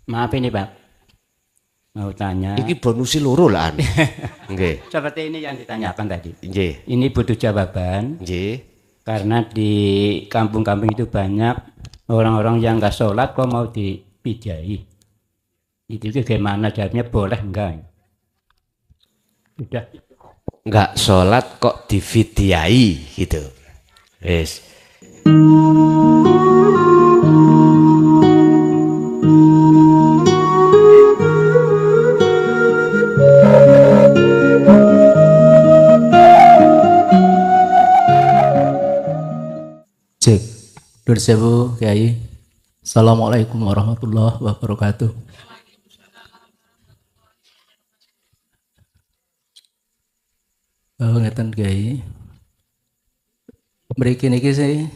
Maaf ini Pak, mau tanya. Iki bonusi loro lah. Nggih. Seperti ini yang ditanyakan tadi. Nggih. Ini butuh jawaban. Nggih. Karena di kampung-kampung itu banyak orang-orang yang nggak sholat kok mau dipijai. Itu gimana jawabnya, boleh enggak? Sudah. Nggak sholat kok dividiai gitu. Wis. Cek, Nur Sewu Kiai. Assalamualaikum warahmatullahi wabarakatuh. Ngeten Kiai. Mriki niki sih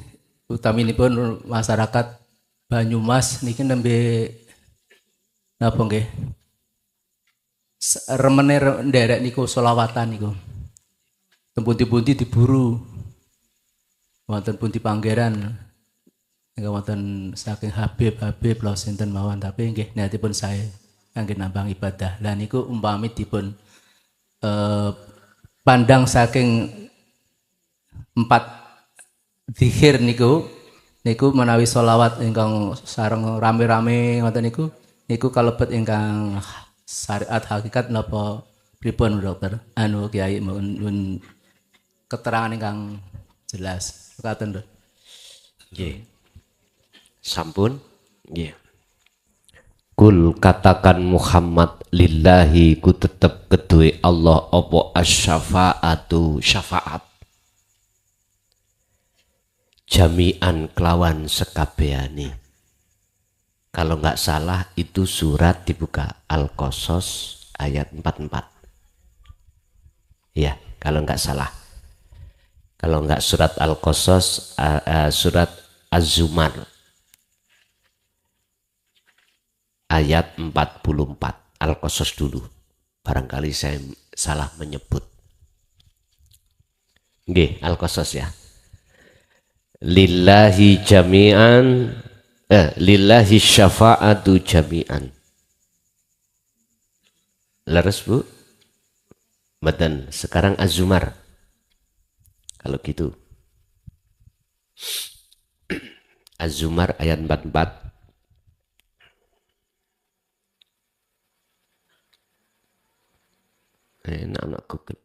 utaminipun masyarakat Banyumas niki nembe napa nggih? Remene nderek niku selawatan niku. Tempundi-pundi diburu. Wonten pundi panggeran. Nggih wonten saking Habib lho sinten mawon tapi nggih niatipun saya kangge nambang ibadah. Lah niku umpami dipun pandang saking 4 zikir niku menawi sholawat ingkang sareng rame-rame ngoten niku kalebet ingkang syariat hakikat napa pripun dokter anu Kiai mun keterangan ingkang jelas katen lho. Nggih. Sampun. Nggih. Kul katakan Muhammad lillahi ku tetep kedue Allah apa asy-syafa'atu syafaat. Jami'an kelawan sekabehane. Kalau nggak salah itu surat dibuka Al-Qasas ayat 44. Ya, kalau nggak salah. Kalau nggak surat Al-Qasas, surat Az-Zumar ayat 44. Al-Qasas dulu. Barangkali saya salah menyebut. Nggih, Al-Qasas ya. Lillahi jami'an, lillahi syafa'atu jami'an. Leres Bu? Mboten, sekarang Az-Zumar. Kalau gitu. Az-Zumar ayat 44. Anak Google.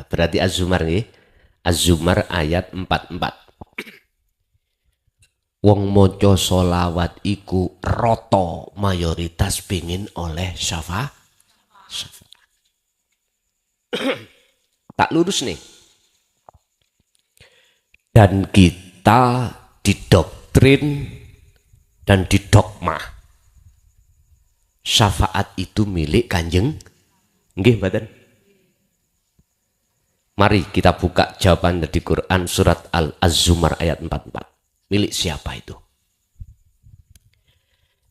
Berarti Az-Zumar nih. Az-Zumar ayat 44. Wong moco solawat iku roto mayoritas pingin oleh syafaat. Tak lurus nih. Dan kita didoktrin dan didogma syafaat itu milik Kanjeng. Nggih mboten? Mari kita buka jawaban dari Quran surat Az-Zumar ayat 44. Milik siapa itu?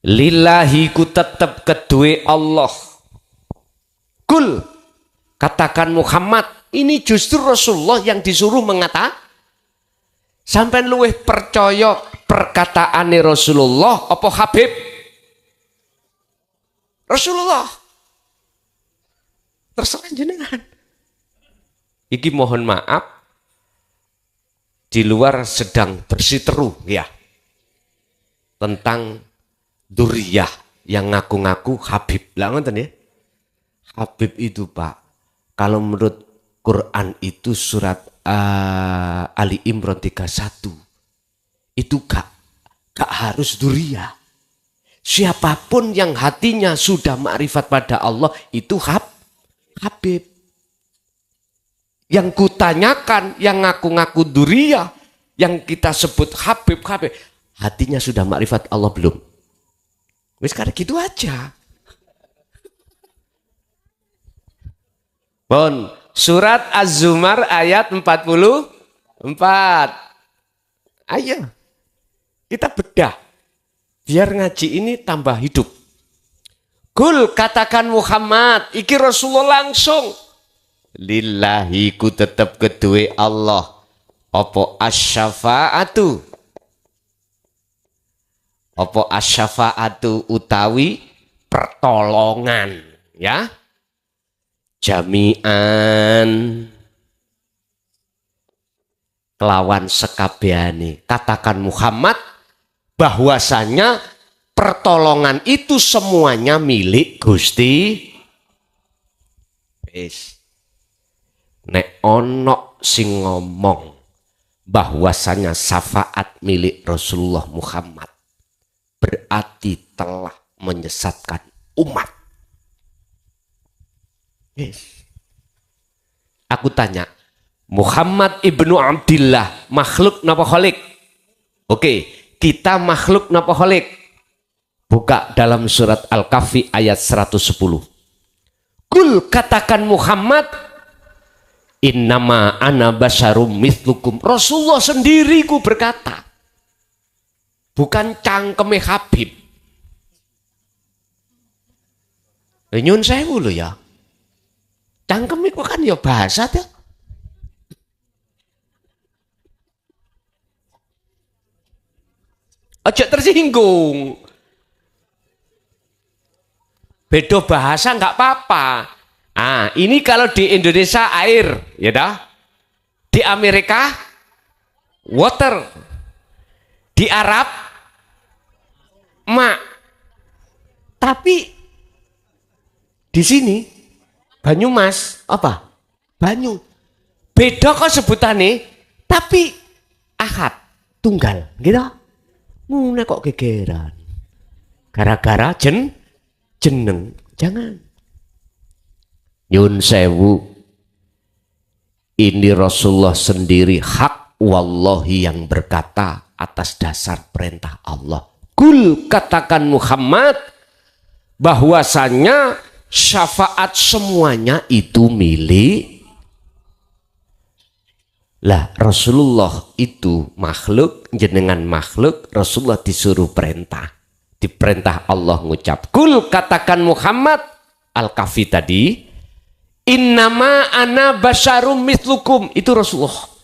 Lillahi ku tetep kedue Allah. Kul katakan Muhammad, ini justru Rasulullah yang disuruh mengatakan. Sampai luweh percaya perkataane Rasulullah apa Habib? Rasulullah. Terserah jenengan. Iki mohon maaf di luar sedang bersiteru ya tentang duriyah yang ngaku-ngaku Habib. Lah ngoten ya. Habib itu Pak, kalau menurut Quran itu surat Ali Imran 31 itu gak harus duriyah. Siapapun yang hatinya sudah ma'rifat pada Allah itu Habib. Yang kutanyakan, yang ngaku-ngaku duriyah, yang kita sebut Habib, hatinya sudah ma'rifat Allah belum? Wis karena gitu aja. Bon, surat Az-Zumar ayat 44. Ayo, kita bedah. Biar ngaji ini tambah hidup. Kul katakan Muhammad, iki Rasulullah langsung. Lillahi ku tetap kedue Allah. Apa asy-syafa'atu? Apa asyafaatu utawi pertolongan, ya. Jami'an kelawan sekabehane. Katakan Muhammad bahwasanya pertolongan itu semuanya milik Gusti. Wis. Nek ono sing ngomong bahwasanya syafaat milik Rasulullah Muhammad berarti telah menyesatkan umat. Yes. Aku tanya, Muhammad ibnu Abdillah makhluk napa khalik? Oke, kita makhluk napa khalik? Buka dalam surat Al-Kahfi ayat 110. Kul katakan Muhammad, innama ana basyarum mithlukum. Rasulullah sendiri ku berkata, bukan cangkeme Habib. Nyun sewu lho ya. Cangkem itu kan ya bahasa tuh. Ojo tersinggung. Beda bahasa nggak apa-apa. Ah, ini kalau di Indonesia air, ya dah. Di Amerika water. Di Arab mak. Tapi di sini Banyumas apa? Banyu. Beda kok sebutannya, tapi ahad tunggal, gitu. Ngene kok gegeran. Gara-gara jeneng, jangan. Nyun sewu. Ini Rasulullah sendiri hak wallahi yang berkata atas dasar perintah Allah. Kul katakan Muhammad bahwasanya syafaat semuanya itu milik. Lah Rasulullah itu makhluk, jenengan makhluk, Rasulullah disuruh perintah. Diperintah Allah ngucap. Kul katakan Muhammad, Al-Kahfi tadi, innama ana basyarum mislukum. Itu Rasulullah.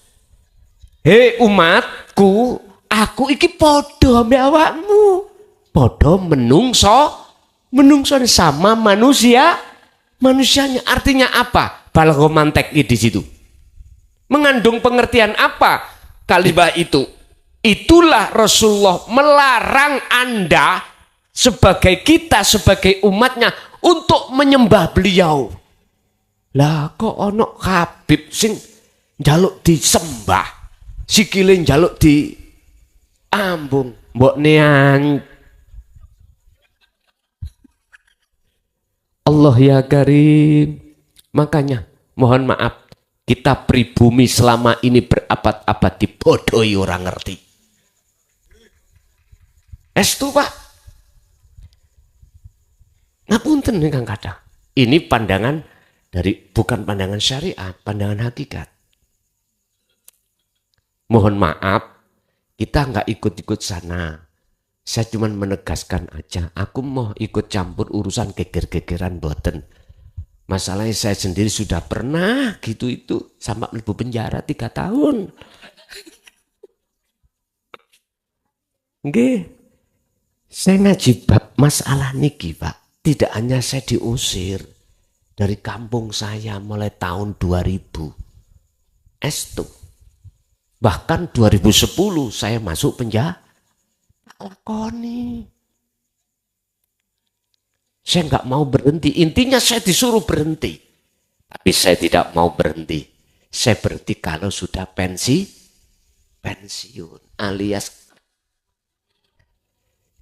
Hei umatku, aku iki podo ambek awakmu. Podo menungso sama manusianya. Artinya apa? Balgomantek di situ. Mengandung pengertian apa kalimat itu? Itulah Rasulullah melarang Anda kita sebagai umatnya untuk menyembah beliau. Lah kok ono Habib sing njaluk disembah, sikile njaluk di ambung, mbok nean. Allah ya Karim. Makanya mohon maaf, kita pribumi selama ini berabad-abad dibodohi orang ngerti. Estu Pak. Ngapunten nih Kang Kada. Ini pandangan dari, bukan pandangan syariat, pandangan hakikat. Mohon maaf, kita nggak ikut-ikut sana. Saya cuma menegaskan aja, aku mau ikut campur urusan geger-gegeran boten. Masalahnya saya sendiri sudah pernah gitu itu sama mlebu penjara 3 tahun. Nggih. Saya ngaji bab masalah niki, Pak. Tidak hanya saya diusir dari kampung saya mulai tahun 2000. Estu. Bahkan 2010 saya masuk penjara. Lakoni. Saya nggak mau berhenti. Intinya saya disuruh berhenti. Tapi saya tidak mau berhenti. Saya berhenti kalau sudah pensiun. Alias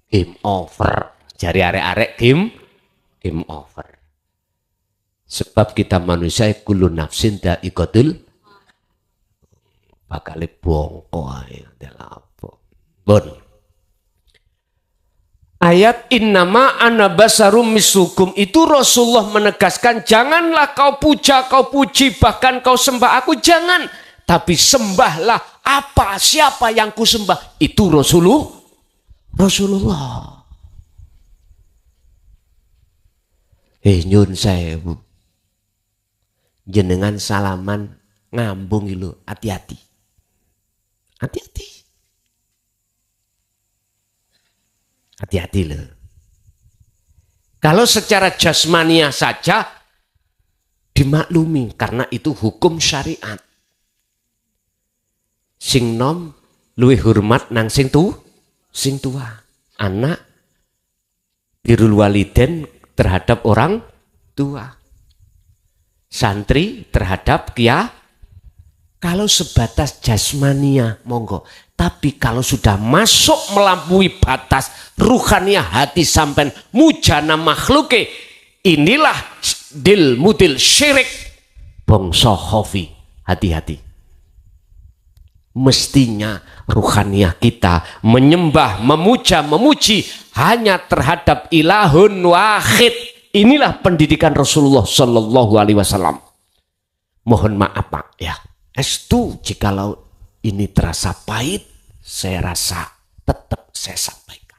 game over. Jari arek-arek game over. Sebab kita manusia kullu nafsin dha'iqatul bakal bongko ae apa. Bon. Ayat innama ana basarum misukum itu Rasulullah menegaskan janganlah kau puja, kau puji, bahkan kau sembah aku, jangan. Tapi sembahlah apa, siapa yang ku sembah. Itu Rasulullah. Nyun sewu. Jenengan salaman ngambung ilu, hati-hati. Hati-hati. Hati-hati loh. Kalau secara jasmania saja dimaklumi karena itu hukum syariat. Sing nom luwih hormat nang sing tua. Anak birrul waliden terhadap orang tua. Santri terhadap kiai. Kalau sebatas jasmania monggo, tapi kalau sudah masuk melampaui batas ruhania hati sampai mujana makhluke, inilah dil mudil syirik bangsa khafi. Hati-hati. Mestinya ruhania kita menyembah, memuja, memuji hanya terhadap ilahun wahid. Inilah pendidikan Rasulullah Shallallahu Alaihi Wasallam. Mohon maaf Pak ya. Estu jikalau ini terasa pahit, saya rasa tetap saya sampaikan.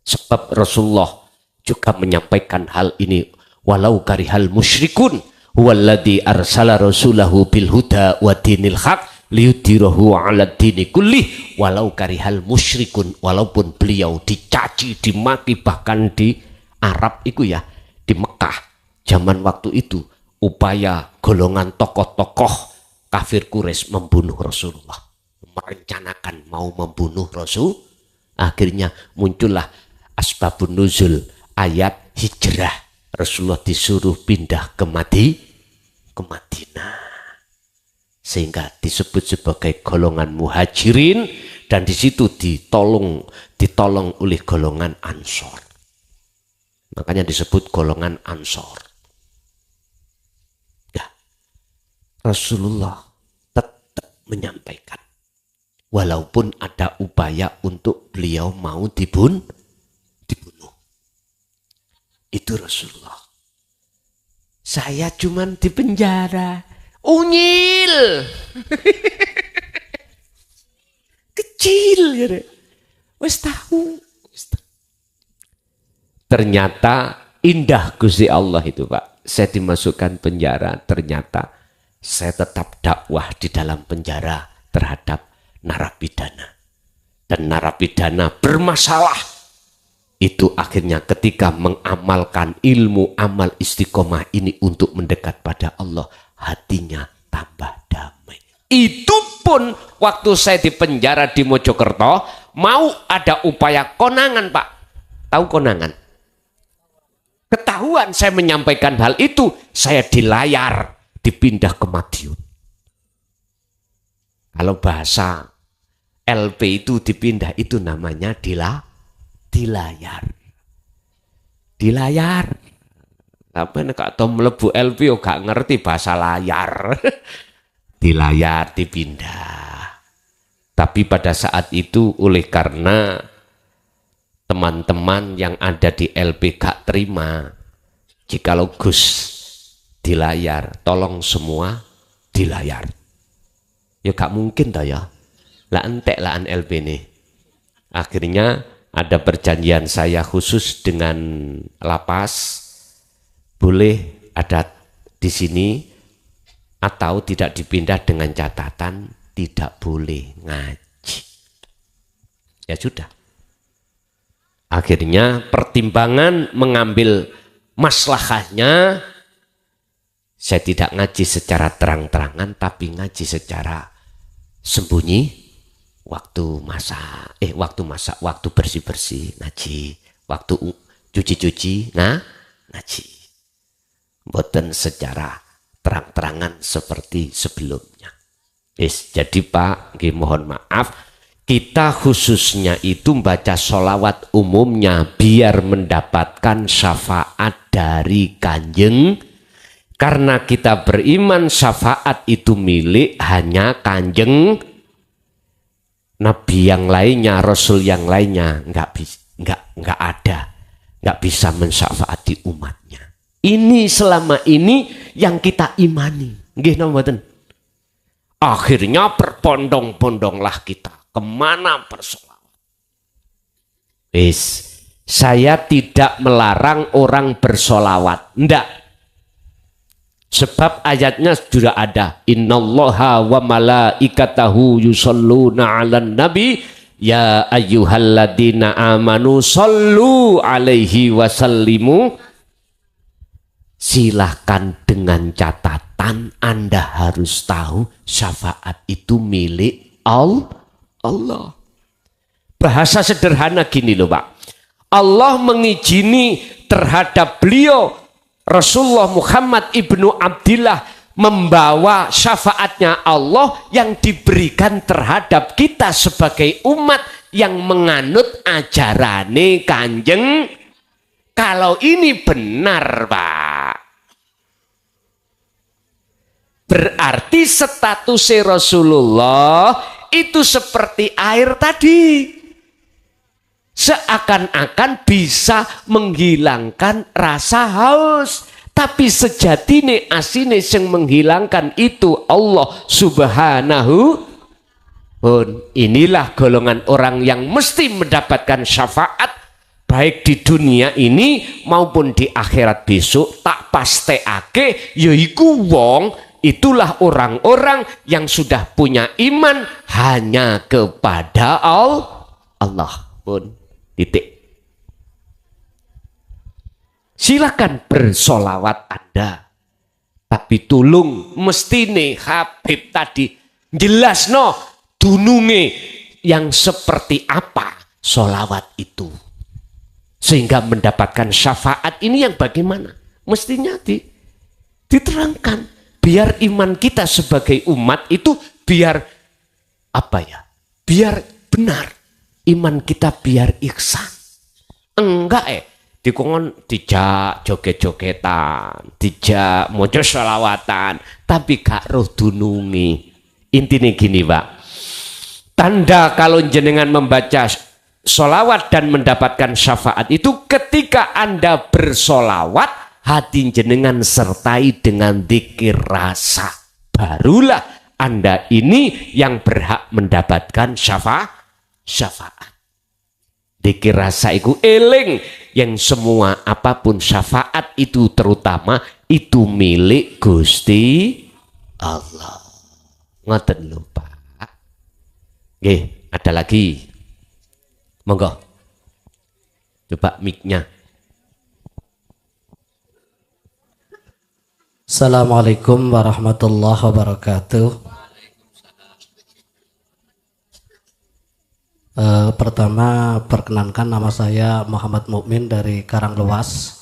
Sebab Rasulullah juga menyampaikan hal ini. Walau karihal musyrikun, huwaladzi arsala rasulahu bil huda wa dinil haq liyudhirahu ala dini kullih. Walau karihal musyrikun, walaupun beliau dicaci, dimaki, bahkan di Arab itu ya, di Mekah zaman waktu itu, upaya golongan tokoh-tokoh kafir Quraisy membunuh Rasulullah, merencanakan mau membunuh Rasul. Akhirnya muncullah asbabun nuzul ayat hijrah. Rasulullah disuruh pindah ke Madinah, sehingga disebut sebagai golongan muhajirin, dan di situ ditolong oleh golongan ansor. Makanya disebut golongan ansor. Rasulullah tetap menyampaikan walaupun ada upaya untuk beliau mau dibunuh. Itu Rasulullah. Saya cuman di penjara. Unyil. Kecil ya. Wes tahu. Ternyata indah Gusti Allah itu Pak. Saya dimasukkan penjara, ternyata saya tetap dakwah di dalam penjara terhadap narapidana. Dan narapidana bermasalah. Itu akhirnya ketika mengamalkan ilmu amal istiqomah ini untuk mendekat pada Allah, hatinya tambah damai. Itu pun waktu saya di penjara di Mojokerto, mau ada upaya konangan Pak. Tahu konangan? Ketahuan saya menyampaikan hal itu, saya dilayar. Dipindah ke Madiun. Kalau bahasa LP itu dipindah, itu namanya dilayar. Dilayar. Apa nek atau mlebu LP yo gak ngerti bahasa layar. Dilayar, dipindah. Tapi pada saat itu oleh karena teman-teman yang ada di LP gak terima, jikalau Gus dilayar, tolong semua dilayar. Ya gak mungkin dah ya. Lah entek lah LP ini. Akhirnya ada perjanjian saya khusus dengan lapas, boleh ada di sini atau tidak dipindah dengan catatan tidak boleh ngaji. Ya sudah. Akhirnya pertimbangan mengambil maslahahnya, saya tidak ngaji secara terang-terangan, tapi ngaji secara sembunyi. Waktu masak, waktu bersih-bersih ngaji, waktu cuci-cuci ngaji. Mboten secara terang-terangan seperti sebelumnya. Jadi Pak, mohon maaf, kita khususnya itu baca sholawat umumnya biar mendapatkan syafaat dari Kanjeng. Karena kita beriman syafaat itu milik hanya Kanjeng Nabi, yang lainnya, Rasul yang lainnya nggak ada, nggak bisa mensyafaati umatnya. Ini selama ini yang kita imani, nggih napa mboten? Akhirnya berpondong-pondonglah kita kemana bersolawat. Saya tidak melarang orang bersolawat, ndak. Sebab ayatnya sudah ada. Innallaha wa malaikatahu yusholluna 'alan nabi Ya ayyuhalladzina amanu sallu alaihi wasallimu. Silahkan dengan catatan Anda harus tahu syafaat itu milik Allah. Bahasa sederhana gini loh Pak. Allah mengizini terhadap beliau Rasulullah Muhammad ibnu Abdillah membawa syafaatnya Allah yang diberikan terhadap kita sebagai umat yang menganut ajarane Kanjeng. Kalau ini benar Pak, berarti status Rasulullah itu seperti air tadi, seakan-akan bisa menghilangkan rasa haus, tapi sejatine asine yang menghilangkan itu Allah Subhanahu. Inilah golongan orang yang mesti mendapatkan syafaat baik di dunia ini maupun di akhirat besok. Tak pasteake yaiku wong, itulah orang-orang yang sudah punya iman hanya kepada Allah pun. Titik. Silakan bersolawat Anda, tapi tulung mestine Habib tadi jelas no dununge yang seperti apa solawat itu, sehingga mendapatkan syafaat ini yang bagaimana mestinya diterangkan, biar iman kita sebagai umat itu biar apa ya, biar benar iman kita, biar ihsan. Enggak dikongkon dijak joget-jogetan, dijak mojo sholawatan, tapi gak roh dunungi. Intinya gini Pak, tanda kalau jenengan membaca sholawat dan mendapatkan syafaat itu ketika Anda bersolawat, hati jenengan sertai dengan dzikir rasa, barulah Anda ini yang berhak mendapatkan syafaat. Dzikir rasa itu eling yang semua apapun syafaat itu terutama itu milik Gusti Allah. Ngoten lho Pak. Nggih, ada lagi. Monggo. Coba mic-nya. Assalamualaikum warahmatullahi wabarakatuh. Pertama, perkenankan nama saya Muhammad Mukmin dari Karanglewas.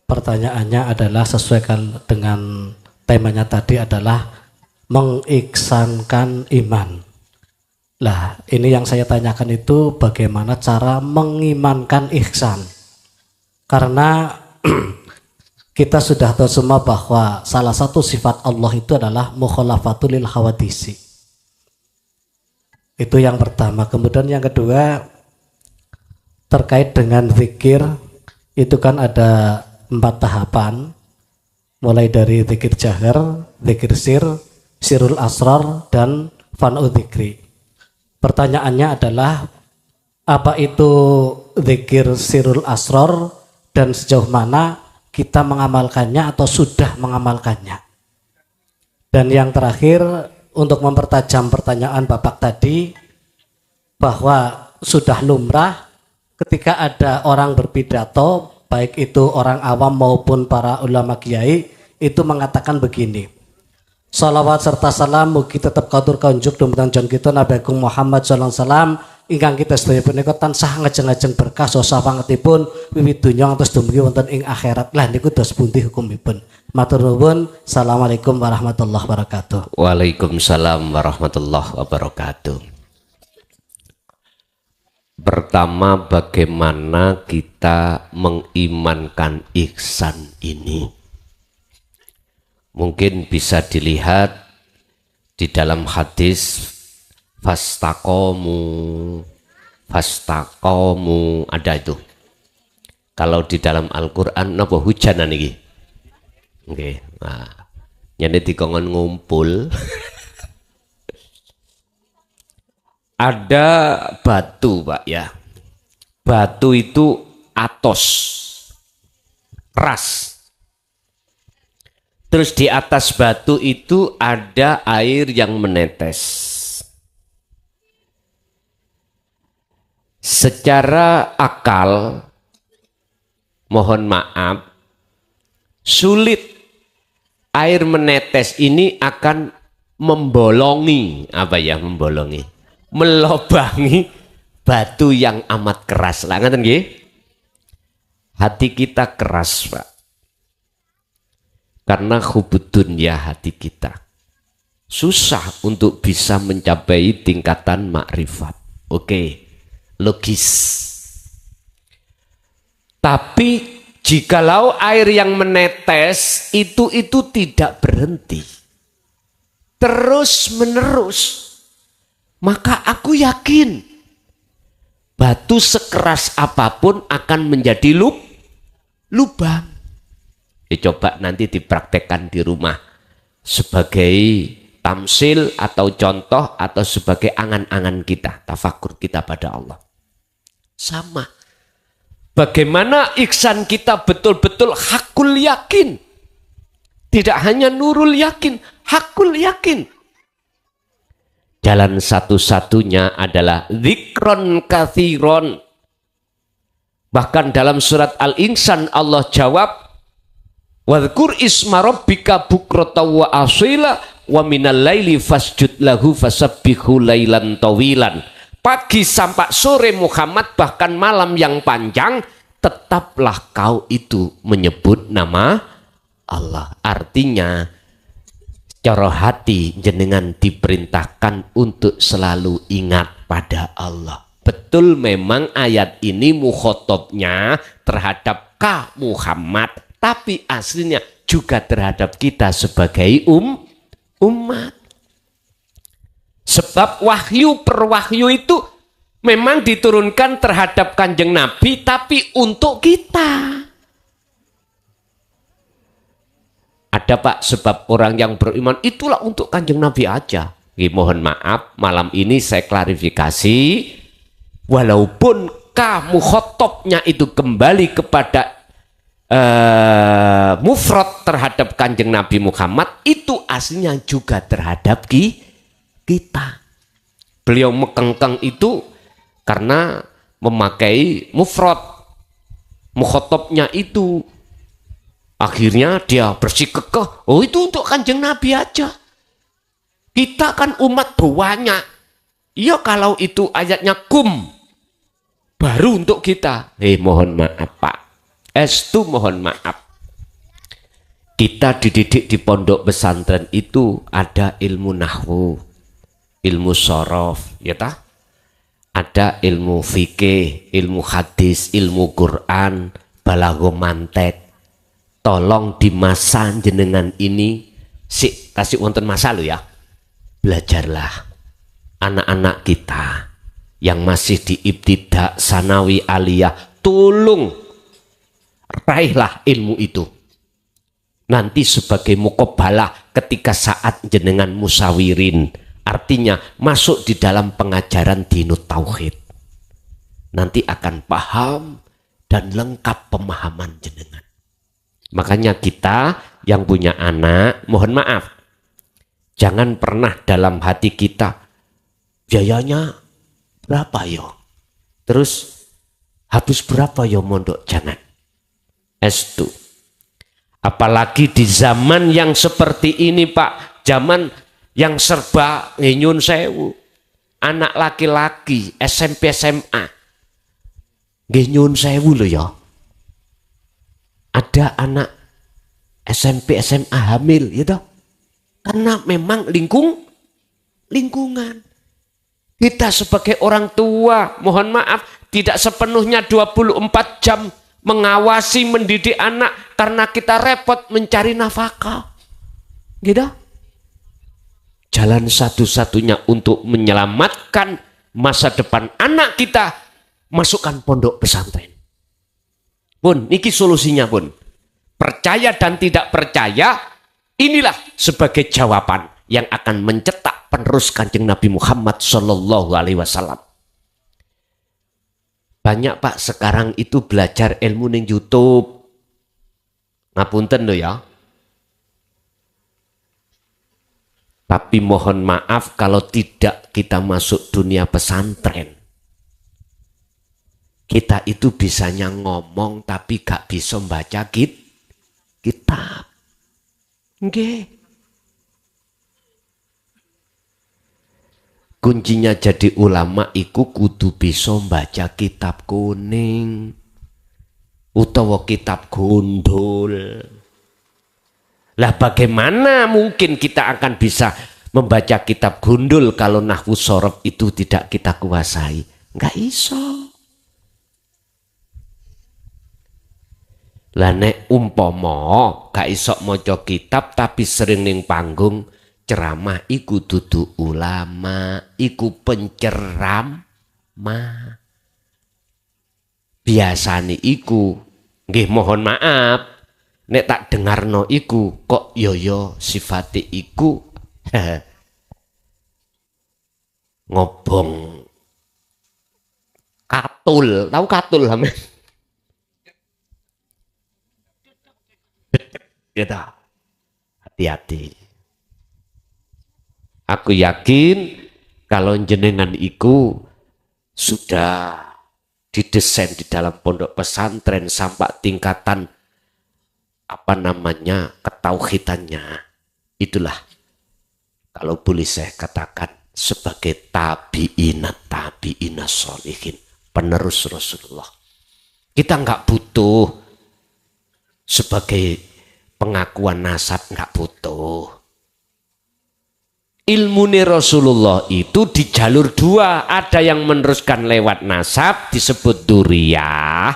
Pertanyaannya adalah sesuai dengan temanya tadi adalah mengiksankan iman. Lah, ini yang saya tanyakan itu bagaimana cara mengimankan ihsan. Karena kita sudah tahu semua bahwa salah satu sifat Allah itu adalah mukhalafatul lil hawadisi. Itu yang pertama. Kemudian yang kedua terkait dengan zikir, itu kan ada 4 tahapan, mulai dari zikir jahar, zikir sir, sirul asrar, dan fan'u dzikri. Pertanyaannya adalah apa itu zikir sirul asrar dan sejauh mana kita mengamalkannya atau sudah mengamalkannya. Dan yang terakhir, untuk mempertajam pertanyaan Bapak tadi, bahwa sudah lumrah ketika ada orang berpidato, baik itu orang awam maupun para ulama kiai, itu mengatakan begini: salawat serta salam mugi tetap katur kanjuk dumateng jan kita Nabi Agung Muhammad sallallahu alaihi wasallam ingkang kita sedaya punika tansah ngajeng-ajeng berkah sosa pangetipun wiwit donya ngantos dumugi wonten ing akhirat. Lah niku dos pundi hukumipun? Matur nuwun. Assalamualaikum warahmatullahi wabarakatuh. Waalaikumsalam warahmatullahi wabarakatuh. Pertama, bagaimana kita mengimankan ihsan ini? Mungkin bisa dilihat di dalam hadis fastaqomu ada itu. Kalau di dalam Al-Qur'an napa hujanan iki? Nggih. Nah, nyene dikongkon ngumpul. Ada batu, Pak ya. Batu itu atos. Ras. Terus di atas batu itu ada air yang menetes. secara akal, mohon maaf, sulit air menetes ini akan membolongi, apa ya membolongi? Melobangi batu yang amat keras. Lah ngaten nggih? Hati kita keras, Pak. Karena hubud dunya hati kita. Susah untuk bisa mencapai tingkatan makrifat. Oke, logis. Tapi jikalau air yang menetes itu tidak berhenti, terus menerus, maka aku yakin batu sekeras apapun akan menjadi lubang. Coba nanti dipraktekkan di rumah sebagai tamsil atau contoh atau sebagai angan-angan kita, tafakur kita pada Allah. Sama. Bagaimana ihsan kita betul-betul hakul yakin. Tidak hanya nurul yakin, hakul yakin. Jalan satu-satunya adalah dzikron katsiron. Bahkan dalam surat Al-Insan Allah jawab, wadhkur isma rabbika bukrata wa asila wa minal laili fasjud lahu fasabbihu lailan tawilan. Pagi sampai sore Muhammad, bahkan malam yang panjang, tetaplah kau itu menyebut nama Allah. Artinya cara hati jenengan diperintahkan untuk selalu ingat pada Allah. Betul memang ayat ini mukhotobnya terhadap Ka Muhammad, tapi aslinya juga terhadap kita sebagai umat. Sebab wahyu per wahyu itu memang diturunkan terhadap Kanjeng Nabi, tapi untuk kita. Ada Pak, sebab orang yang beriman itulah untuk Kanjeng Nabi aja. Mohon maaf, malam ini saya klarifikasi, walaupun kamu khotobnya itu kembali kepada mufrad terhadap Kanjeng Nabi Muhammad, itu aslinya juga terhadap kita. Beliau mekengkeng itu karena memakai mufrad, mukhotobnya itu. Akhirnya dia bersikukuh, oh itu untuk Kanjeng Nabi aja. Kita kan umat banyak. Ya kalau itu ayatnya kum, baru untuk kita. Mohon maaf Pak, estu mohon maaf. Kita dididik di pondok pesantren itu ada ilmu nahwu, ilmu sorof, ya tah? Ada ilmu fikih, ilmu hadis, ilmu Quran, balaghah mantek. Tolong di masa jenengan ini, kasih wonten masa lo ya, belajarlah anak-anak kita yang masih di ibtidak, sanawi, aliyah, tolong raihlah ilmu itu. Nanti sebagai muqabbalah ketika saat jenengan musawirin, artinya masuk di dalam pengajaran dinut tauhid, nanti akan paham dan lengkap pemahaman jenengan. Makanya kita yang punya anak, mohon maaf, jangan pernah dalam hati kita, biayanya berapa yo? Terus habis berapa yo mondok? Jangan. Estu. Apalagi di zaman yang seperti ini Pak, zaman yang serba nyun sewu. Anak laki-laki SMP SMA. Nyun sewu loh ya. Ada anak SMP SMA hamil, ya toh? Karena memang lingkungan. Kita sebagai orang tua, mohon maaf, tidak sepenuhnya 24 jam mengawasi, mendidik anak karena kita repot mencari nafkah. Gitu? Jalan satu-satunya untuk menyelamatkan masa depan anak kita, masukkan pondok pesantren. Pun, niki solusinya pun. Percaya dan tidak percaya, inilah sebagai jawaban yang akan mencetak penerus Kanjeng Nabi Muhammad Sallallahu Alaihi Wasallam. Banyak Pak sekarang itu belajar ilmu ning YouTube. Ngapunten loh ya. Tapi mohon maaf kalau tidak kita masuk dunia pesantren. Kita itu bisanya ngomong tapi gak bisa baca kitab. Nggih. Kuncinya jadi ulama iku kudu bisa baca kitab kuning utawa kitab gondol. Lah bagaimana mungkin kita akan bisa membaca kitab gondol kalau nahwu shorof itu tidak kita kuasai? Enggak iso. Lah nek umpama gak iso maca kitab tapi sering ning panggung ceramah iku dudu ulama, iku penceramah. Biasane iku nggih mohon maaf nek tak dengarno iku kok yo sifate iku ngobong katul, tahu katul sampean? Gitu. Hati-hati. Aku yakin kalau jenengan iku sudah didesain di dalam pondok pesantren sampai tingkatan ketauhidannya, itulah kalau boleh saya katakan sebagai tabi'ina sholihin, penerus Rasulullah. Kita nggak butuh sebagai pengakuan nasab, nggak butuh. Ilmune Rasulullah itu di jalur dua, ada yang meneruskan lewat nasab disebut duriyah,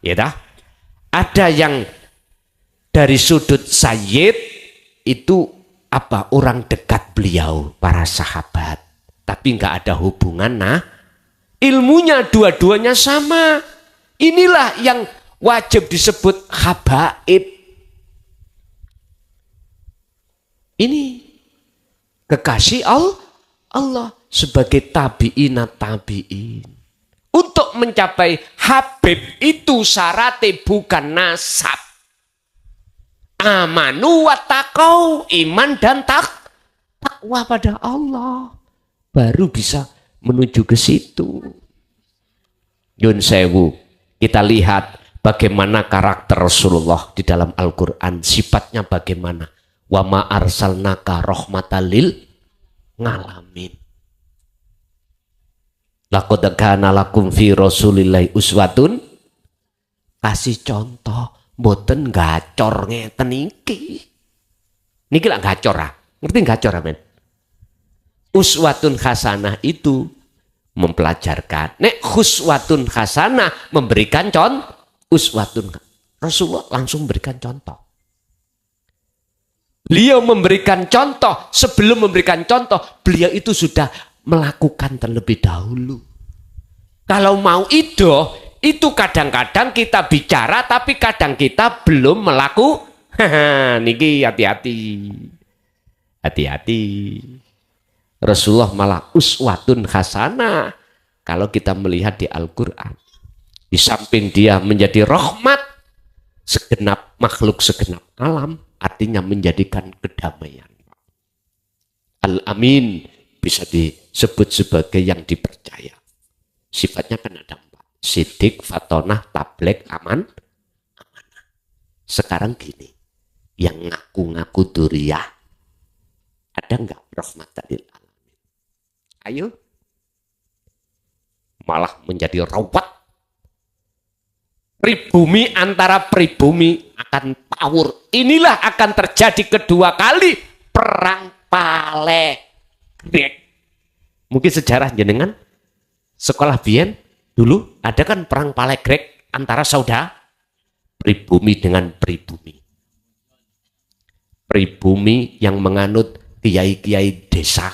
ya dah. Ada yang dari sudut sayyid itu orang dekat beliau, para sahabat, tapi nggak ada hubungan. Ilmunya dua-duanya sama. Inilah yang wajib disebut habaib. Ini kekasih Allah sebagai tabi'in. Untuk mencapai habib itu syaratnya bukan nasab. Amanu wa taqau, iman dan takwa pada Allah. Baru bisa menuju ke situ. Yun sewu, kita lihat bagaimana karakter Rasulullah di dalam Al-Quran. Sifatnya bagaimana. Wa ma arsalnaka rahmatan lil ngalamin. Laqad kana lakum fi Rasulillahi uswatun, kasih contoh mboten gacor ngeten iki. Niki lak gacor ngerti gacor men? Uswatun hasanah itu mempelajarkan. Nek khuswatun hasanah memberikan contoh. Uswatun Rasulullah langsung memberikan contoh. Beliau memberikan contoh, sebelum memberikan contoh, beliau itu sudah melakukan terlebih dahulu. Kalau mau itu kadang-kadang kita bicara, tapi kadang kita belum melakukan. Niki hati-hati. Hati-hati. Rasulullah malah uswatun hasanah. Kalau kita melihat di Al-Quran. Di samping dia menjadi rahmat, segenap makhluk, segenap alam. Artinya menjadikan kedamaian. Al-Amin bisa disebut sebagai yang dipercaya. Sifatnya kan ada 4. Sidik, fatonah, tablek, amanah. Sekarang gini, yang ngaku-ngaku duriyah, ada nggak rahmatan lil alamin? Ayo. Malah menjadi rawat. Pribumi antara pribumi akan tawur. Inilah akan terjadi kedua kali perang Palegrek. Mungkin sejarah jenengan sekolah biyen dulu ada kan perang Palegrek antara saudara pribumi dengan pribumi. Pribumi yang menganut kiai-kiai desa,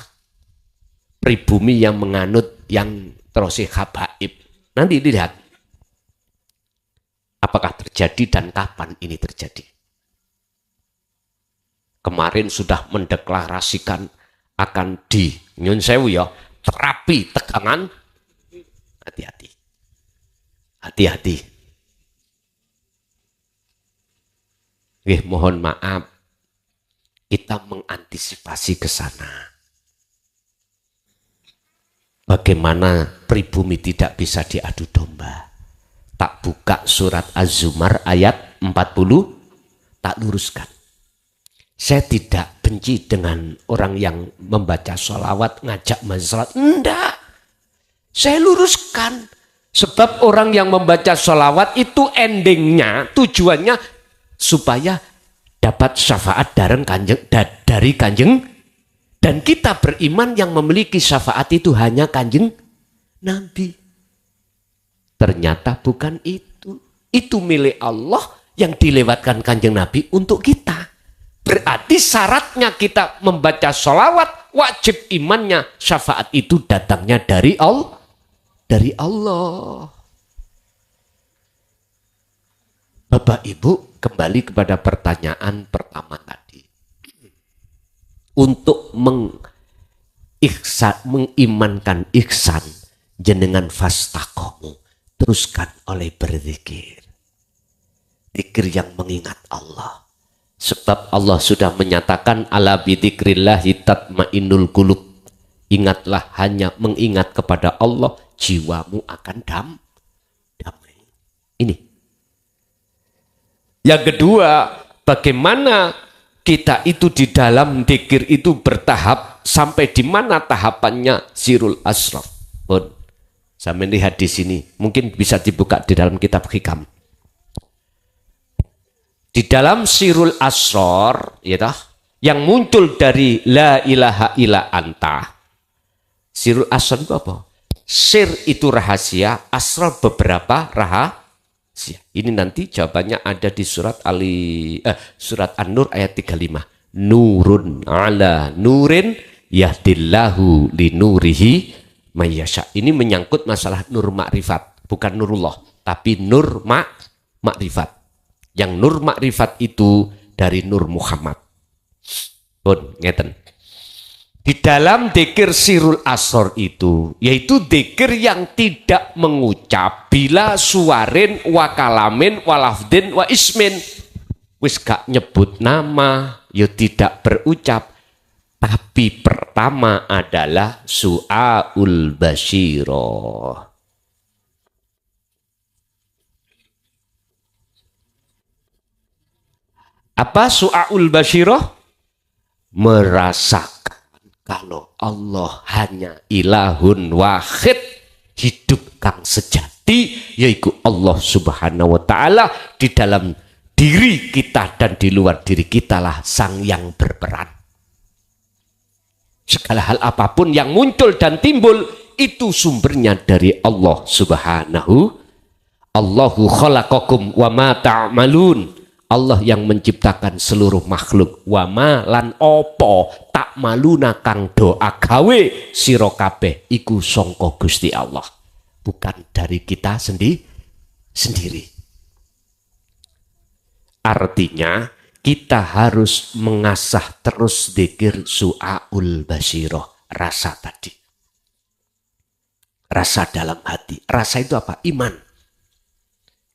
pribumi yang menganut yang terus habaib. Nanti dilihat apakah terjadi dan kapan ini terjadi. Kemarin sudah mendeklarasikan akan di nyun sewu ya, terapi tegangan. Hati-hati. Hati-hati. Mohon maaf. Kita mengantisipasi ke sana. Bagaimana pribumi tidak bisa diadu domba. tak buka surat Az-Zumar ayat 40, tak luruskan. Saya tidak benci dengan orang yang membaca sholawat, ngajak masalah. Enggak. Saya luruskan. Sebab orang yang membaca sholawat itu endingnya, tujuannya supaya dapat syafaat dari kanjeng. Dan kita beriman yang memiliki syafaat itu hanya kanjeng Nabi. Ternyata bukan itu. Itu milik Allah yang dilewatkan kanjeng Nabi untuk kita. Berarti syaratnya kita membaca sholawat, wajib imannya syafaat itu datangnya dari Allah. Dari Allah. Bapak Ibu, kembali kepada pertanyaan pertama tadi. Untuk mengimankan ihsan, jenengan fastaqomu, teruskan oleh berzikir. Zikir yang mengingat Allah. Sebab Allah sudah menyatakan ala bidzikrillahi tatmainnul qulub. Ingatlah, hanya mengingat kepada Allah, jiwamu akan damai. Ini. Yang kedua, bagaimana kita itu di dalam dzikir itu bertahap, sampai di mana tahapannya sirul asrar. Pun, saya melihat di sini, mungkin bisa dibuka di dalam kitab Hikam. Di dalam sirul asrar, ya, yang muncul dari la ilaha illa anta. Sirul asrar itu apa? Sir itu rahasia, asrar beberapa rahasia. Ini nanti jawabannya ada di surat surat An-Nur ayat 35. Nurun ala nurin yahdillahu li nurihi mayyasha. Ini menyangkut masalah nur makrifat, bukan nurullah, tapi nur makrifat. Yang nur makrifat itu dari Nur Muhammad. Pun ngeten. Di dalam dzikir sirul asrar itu, yaitu dzikir yang tidak mengucap bila suwarin wa kalamin wa lafdin wa ismin. Wis gak nyebut nama, ya tidak berucap. Tapi pertama adalah su'aul basyirah. Apa su'aul basyirah? Merasakan kalau Allah hanya ilahun wahid, hidup kang sejati, yaitu Allah subhanahu wa ta'ala. Di dalam diri kita dan di luar diri kita lah sang yang berperan. Segala hal apapun yang muncul dan timbul, itu sumbernya dari Allah subhanahu. Allahu khalaqakum wa ma ta'malun. Allah yang menciptakan seluruh makhluk. Wa ma lan opo tak maluna kang doa gawe sira kabeh iku sangka Gusti Allah, bukan dari kita sendiri. Artinya kita harus mengasah terus dzikir su'aul basyirah, rasa tadi. Rasa dalam hati. Rasa itu apa? Iman.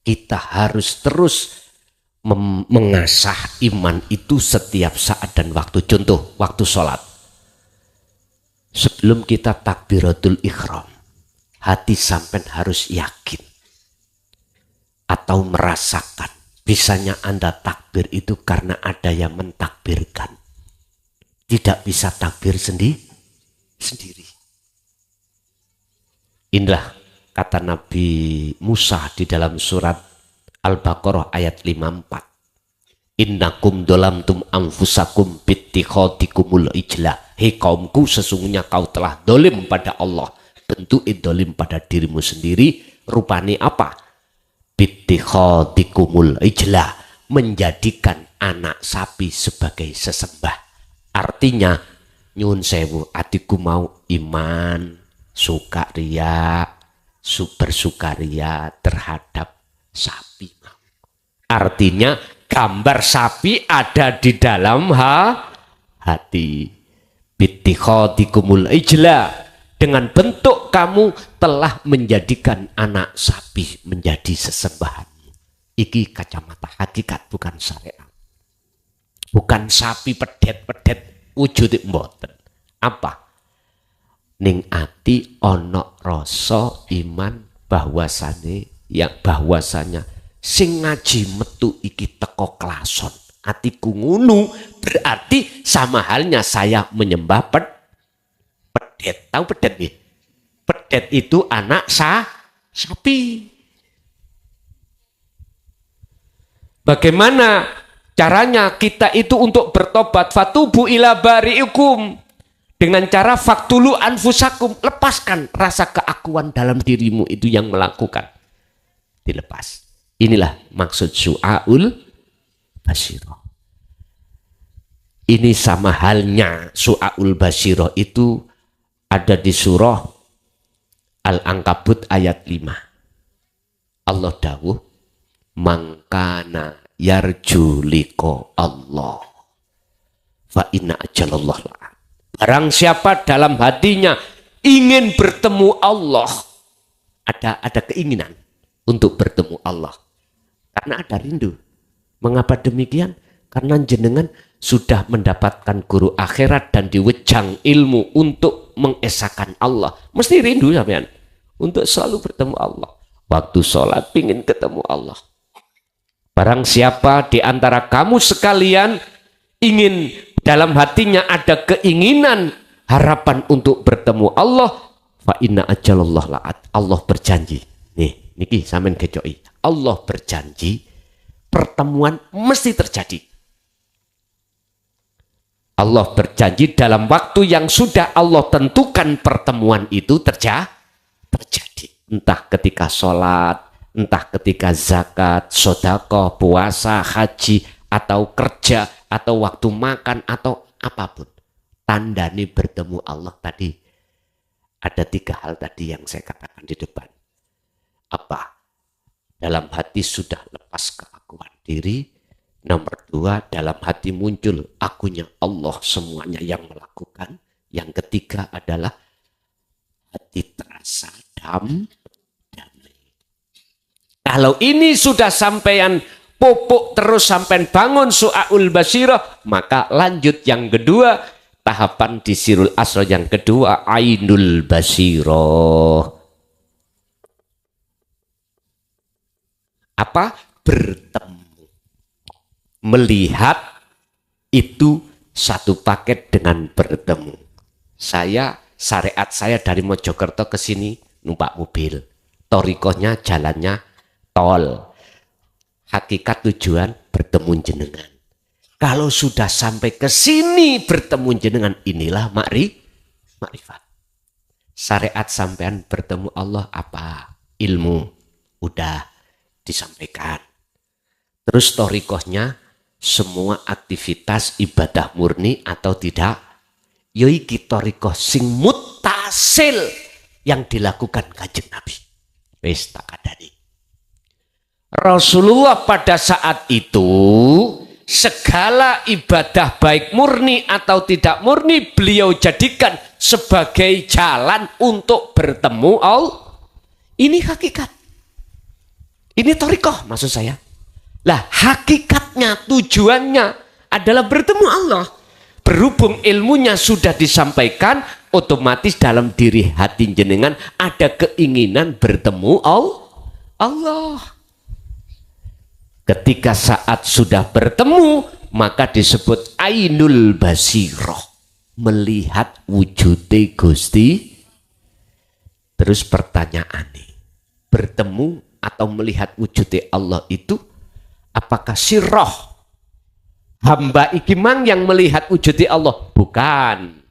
Kita harus terus mengasah iman itu setiap saat dan waktu. Contoh, waktu sholat. Sebelum kita takbiratul ihram, hati sampai harus yakin atau merasakan. Bisanya Anda takbir itu karena ada yang mentakbirkan. Tidak bisa takbir sendiri. Inilah kata Nabi Musa di dalam surat Al-Baqarah ayat 54. Innakum dolamtum anfusakum bittikhadikumul ijla. Hei kaumku, sesungguhnya kau telah dolim pada Allah. Bentuk dolim pada dirimu sendiri. Rupanya apa? Bittikhadikumul ijla. Menjadikan anak sapi sebagai sesembah. Artinya, nyun sewu, hatiku mau iman, sukaria, bersukaria terhadap sapi. Artinya gambar sapi ada di dalam hati. Bittikhadikumul ijla. Dengan bentuk kamu telah menjadikan anak sapi menjadi sesembahan. Iki kacamata hakikat, bukan syariat. Bukan sapi pedet-pedet wujud mboten. Apa? Ning ati ono rasa iman bahwasane yang bahwasanya sing ngaji metu iki teko klason atiku ngunu, berarti sama halnya saya menyembah pedet. Tahu pedet nih? Pedet itu anak sapi. Bagaimana caranya kita itu untuk bertobat? Fatubu ila bari'ikum, dengan cara faktulu anfusakum, lepaskan rasa keakuan dalam dirimu itu yang melakukan, dilepas. Inilah maksud su'aul basyirah. Ini sama halnya su'aul basyirah itu ada di surah Al-Ankabut ayat 5. Allah dawuh, mangkana yarju liqa Allah fa inna ajalallah la'at. Barang siapa dalam hatinya ingin bertemu Allah, ada keinginan untuk bertemu Allah, karena ada rindu. Mengapa demikian? Karena jenengan sudah mendapatkan guru akhirat dan diwejang ilmu untuk mengesahkan Allah. Mesti rindu sampean untuk selalu bertemu Allah. Waktu sholat pingin ketemu Allah. Barang siapa di antara kamu sekalian ingin, dalam hatinya ada keinginan, harapan untuk bertemu Allah, fa inna ajalallah la'at. Allah berjanji. Nih, niki sampean kecoi. Allah berjanji pertemuan mesti terjadi. Allah berjanji dalam waktu yang sudah Allah tentukan pertemuan itu terjadi. Entah ketika sholat, entah ketika zakat, sedekah, puasa, haji, atau kerja, atau waktu makan, atau apapun. Tandanya bertemu Allah tadi. Ada 3 hal tadi yang saya katakan di depan. Apa? Dalam hati sudah lepas keakuan diri. Nomor 2, dalam hati muncul akunya Allah semuanya yang melakukan. Yang ketiga adalah hati terasa damai. Kalau ini sudah sampean pupuk terus sampean bangun su'aul basyirah, maka lanjut yang kedua, tahapan di sirul asra yang kedua, ainul basyirah. Apa? Bertemu. Melihat itu satu paket dengan bertemu. Syariat saya dari Mojokerto ke sini numpak mobil. Torikohnya jalannya tol. Hakikat tujuan bertemu jenengan. Kalau sudah sampai ke sini bertemu jenengan, inilah makrifat. Syariat sampean bertemu Allah apa? Ilmu. Udah disampaikan. Terus torikohnya semua aktivitas ibadah murni atau tidak, yoiki torikoh sing mutasil yang dilakukan Kanjeng Nabi. Wis tak kadani. Rasulullah pada saat itu segala ibadah baik murni atau tidak murni beliau jadikan sebagai jalan untuk bertemu Allah. Ini hakikat. Ini torikoh maksud saya. Lah hakikatnya, tujuannya adalah bertemu Allah. Berhubung ilmunya sudah disampaikan, otomatis dalam diri hati jenengan ada keinginan bertemu Allah. Ketika saat sudah bertemu, maka disebut ainul basirah. Melihat wujudnya Gusti. Terus pertanyaan nih, bertemu atau melihat wujudnya Allah itu, apakah sirroh hamba iki mang yang melihat wujudnya Allah? Bukan.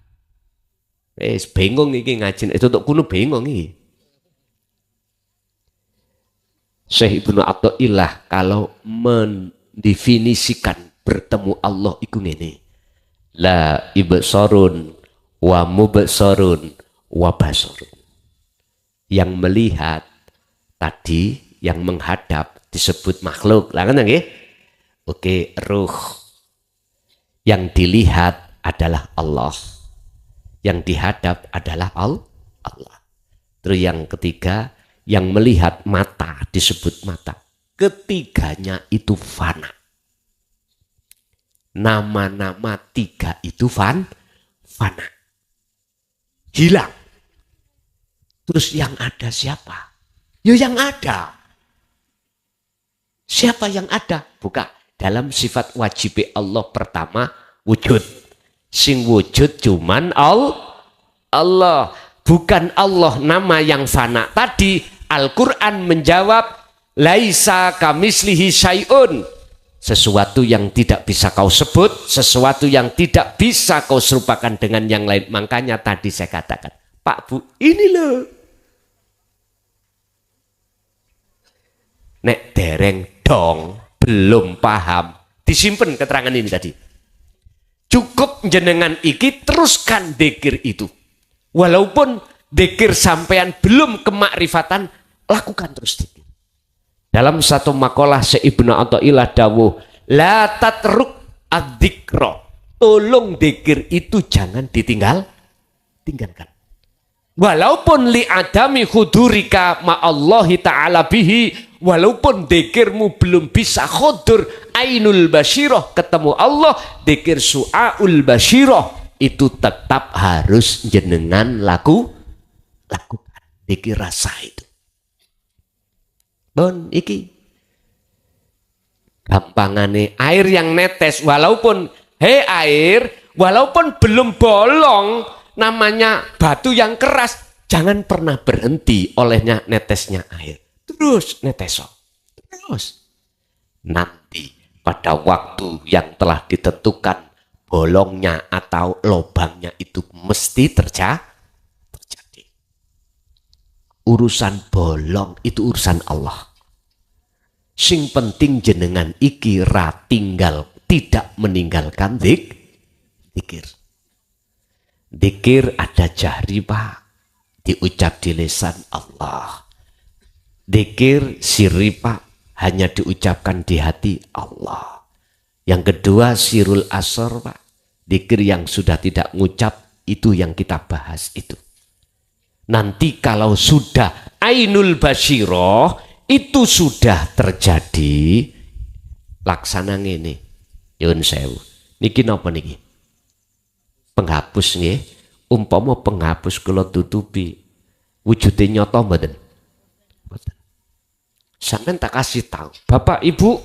Bingung iki ngaji itu untuk kuno bingung iki. Syekh Ibnu Athaillah kalau mendefinisikan bertemu Allah iku ngene. La ibsarun wa mubsarun wa basarun. Yang melihat tadi, yang menghadap disebut makhluk. Lah kan nggih? Oke, ruh. Yang dilihat adalah Allah. Yang dihadap adalah Allah. Terus yang ketiga, yang melihat mata disebut mata. Ketiganya itu fana. Nama-nama 3 itu fana. Hilang. Terus yang ada siapa? Ya yang ada. Siapa yang ada? Bukan. Dalam sifat wajib Allah pertama wujud. Sing wujud cuman Allah. Bukan Allah nama yang fana. Tadi Al-Quran menjawab laisa kamislihi syai'un. Sesuatu yang tidak bisa kau sebut, sesuatu yang tidak bisa kau serupakan dengan yang lain. Makanya tadi saya katakan, Pak Bu, ini loh. Nek dereng dong, belum paham. Disimpan keterangan ini tadi. Cukup jenengan iki teruskan dzikir itu. Walaupun dzikir sampean belum kemakrifatan, lakukan terus dzikir. Dalam satu makalah Ibnu Athaillah dawuh, la tatruk adzikra. Tolong dzikir itu jangan tinggalkan. Walaupun li adami hudurika ma'allahi ta'ala bihi, walaupun dzikirmu belum bisa khudur ainul basyirah ketemu Allah, dzikir su'aul basyirah itu tetap harus jenengan lakukan. Dzikir rasa itu. Don iki gampangane air yang netes walaupun air walaupun belum bolong namanya batu yang keras, jangan pernah berhenti olehnya netesnya air. Terus neteso. Terus. Nanti pada waktu yang telah ditentukan bolongnya atau lobangnya itu mesti terjadi. Urusan bolong itu urusan Allah. Sing penting jenengan iki ra tinggal tidak meninggalkan dzikir. Dzikir ada jahri Pak, diucap di lisan Allah. Dzikir sirri Pak, hanya diucapkan di hati Allah. Yang kedua sirul asor Pak, dzikir yang sudah tidak ngucap, itu yang kita bahas itu. Nanti kalau sudah ainul basyirah itu sudah terjadi, laksana ngene. Yun sewu. Niki napa niki? Penghapus nggih. Umpama penghapus kula tutupi, wujude nyata mboten? Mboten. Sampeyan tak kasih tahu, Bapak Ibu,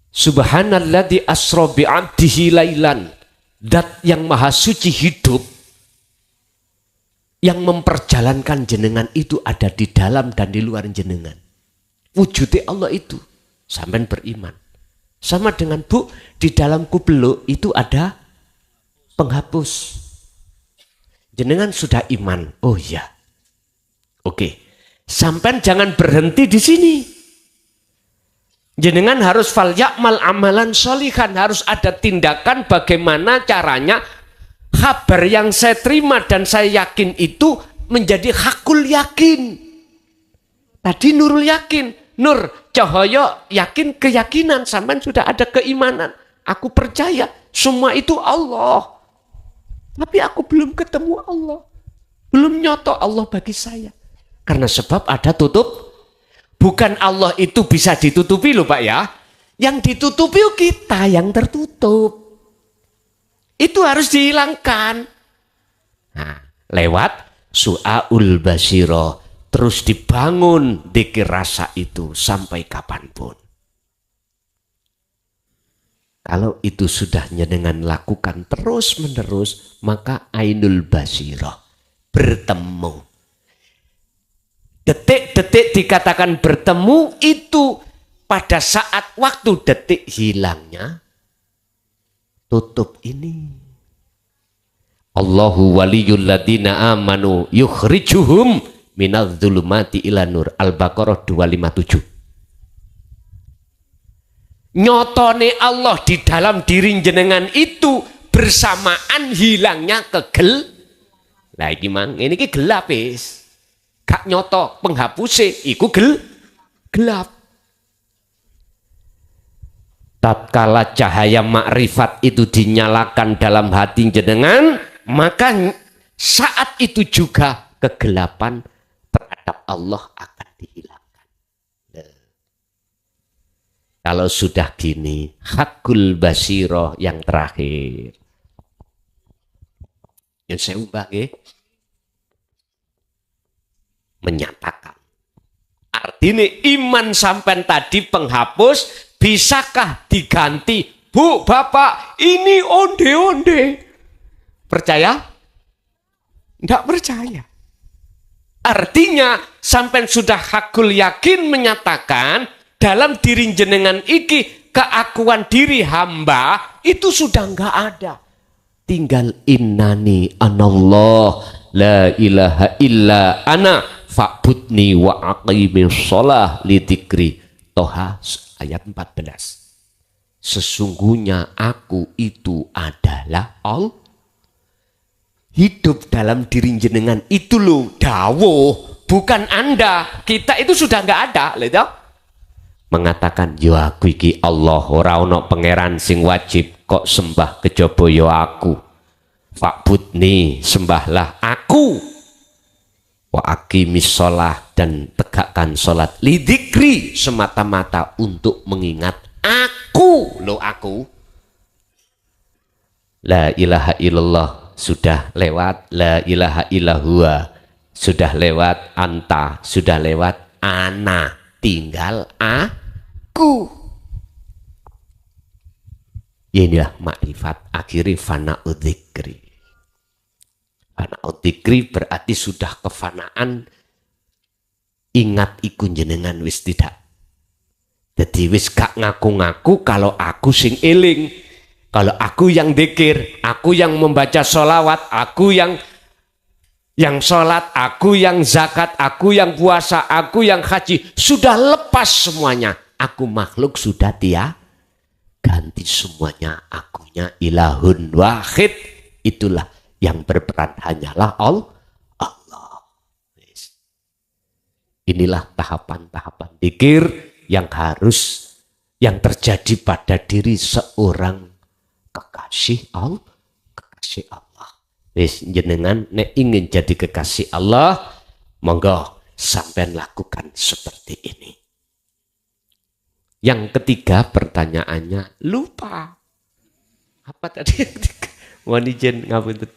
subhanalladzi asra bi 'abdihi lailan. Dat yang maha suci hidup, yang memperjalankan jenengan itu ada di dalam dan di luar jenengan. Wujudnya Allah itu. Sampai beriman. Sama dengan Bu, di dalam kubeluk itu ada penghapus. Jenengan sudah iman. Oh iya. Oke. Sampai jangan berhenti di sini. Jenengan harus fal ya'mal amalan sholihan. Harus ada tindakan bagaimana caranya kabar yang saya terima dan saya yakin itu menjadi hakul yakin. Tadi nurul yakin. Nur, cahaya, yakin, keyakinan. Sampai sudah ada keimanan. Aku percaya semua itu Allah. Tapi aku belum ketemu Allah. Belum nyoto Allah bagi saya. Karena sebab ada tutup. Bukan Allah itu bisa ditutupi loh Pak ya. Yang ditutupi kita yang tertutup. Itu harus dihilangkan. Nah, lewat su'aul basyirah. Terus dibangun dzikir rasa itu sampai kapanpun. Kalau itu sudah jenengan lakukan terus menerus, maka ainul basyirah bertemu. Detik-detik dikatakan bertemu itu pada saat waktu detik hilangnya tutup ini. Allahu waliyul ladina amanu yukhrijuhum minadz zulumati ila nur. Al-Baqarah 257. Nyotone Allah di dalam diri jenengan itu bersamaan hilangnya kegel. Lah iki mang ini ki gelap wis. Gak nyoto penghapuse iku gelap. Tatkala cahaya makrifat itu dinyalakan dalam hati jenengan, maka saat itu juga kegelapan terhadap Allah akan dihilangkan. Kalau sudah gini, hakul basyirah yang terakhir. Yang saya ubah menyatakan Artinya iman sampean tadi penghapus, bisakah diganti? Bu, Bapak, ini onde-onde. Percaya? Tidak percaya. Artinya sampean sudah hakul yakin menyatakan dalam diri jenengan iki keakuan diri hamba itu sudah enggak ada. Tinggal innani anallah la ilaha illa ana fa'budni wa aqimis shalah li dzikri. Toha ayat 14. Sesungguhnya aku itu adalah Allah. Hidup dalam diri jenengan itu loh dawuh, bukan Anda. Kita itu sudah enggak ada, lihat. Mengatakan yo aku iki Allah, ora ono pangeran sing wajib kok sembah kejaba yo aku. Fa'budni, sembahlah aku. Wa aqimis shalah, dan tegakkan salat lidzikri, semata-mata untuk mengingat aku, lo aku. La ilaha illallah sudah lewat, la ilaha illallah sudah lewat, anta sudah lewat, ana tinggal aku. Inilah makrifat akhiri fana'u dzikri. Fana'u dzikri berarti sudah kefanaan, ingat ikun jenengan wis tidak. Jadi wis gak ngaku-ngaku kalau aku sing eling. Kalau aku yang dzikir, aku yang membaca sholawat, aku yang sholat, aku yang zakat, aku yang puasa, aku yang haji, sudah lepas semuanya. Aku makhluk sudah dia ganti semuanya, akunya ilahun wahid. Itulah yang berperan hanyalah Allah. Inilah tahapan-tahapan dzikir yang terjadi pada diri seorang kekasih Allah. Wis jenengan nek ingin jadi kekasih Allah, monggo sampean lakukan seperti ini. Yang ketiga pertanyaannya lupa. Apa tadi yang ketiga? Mohon izin ngapunten.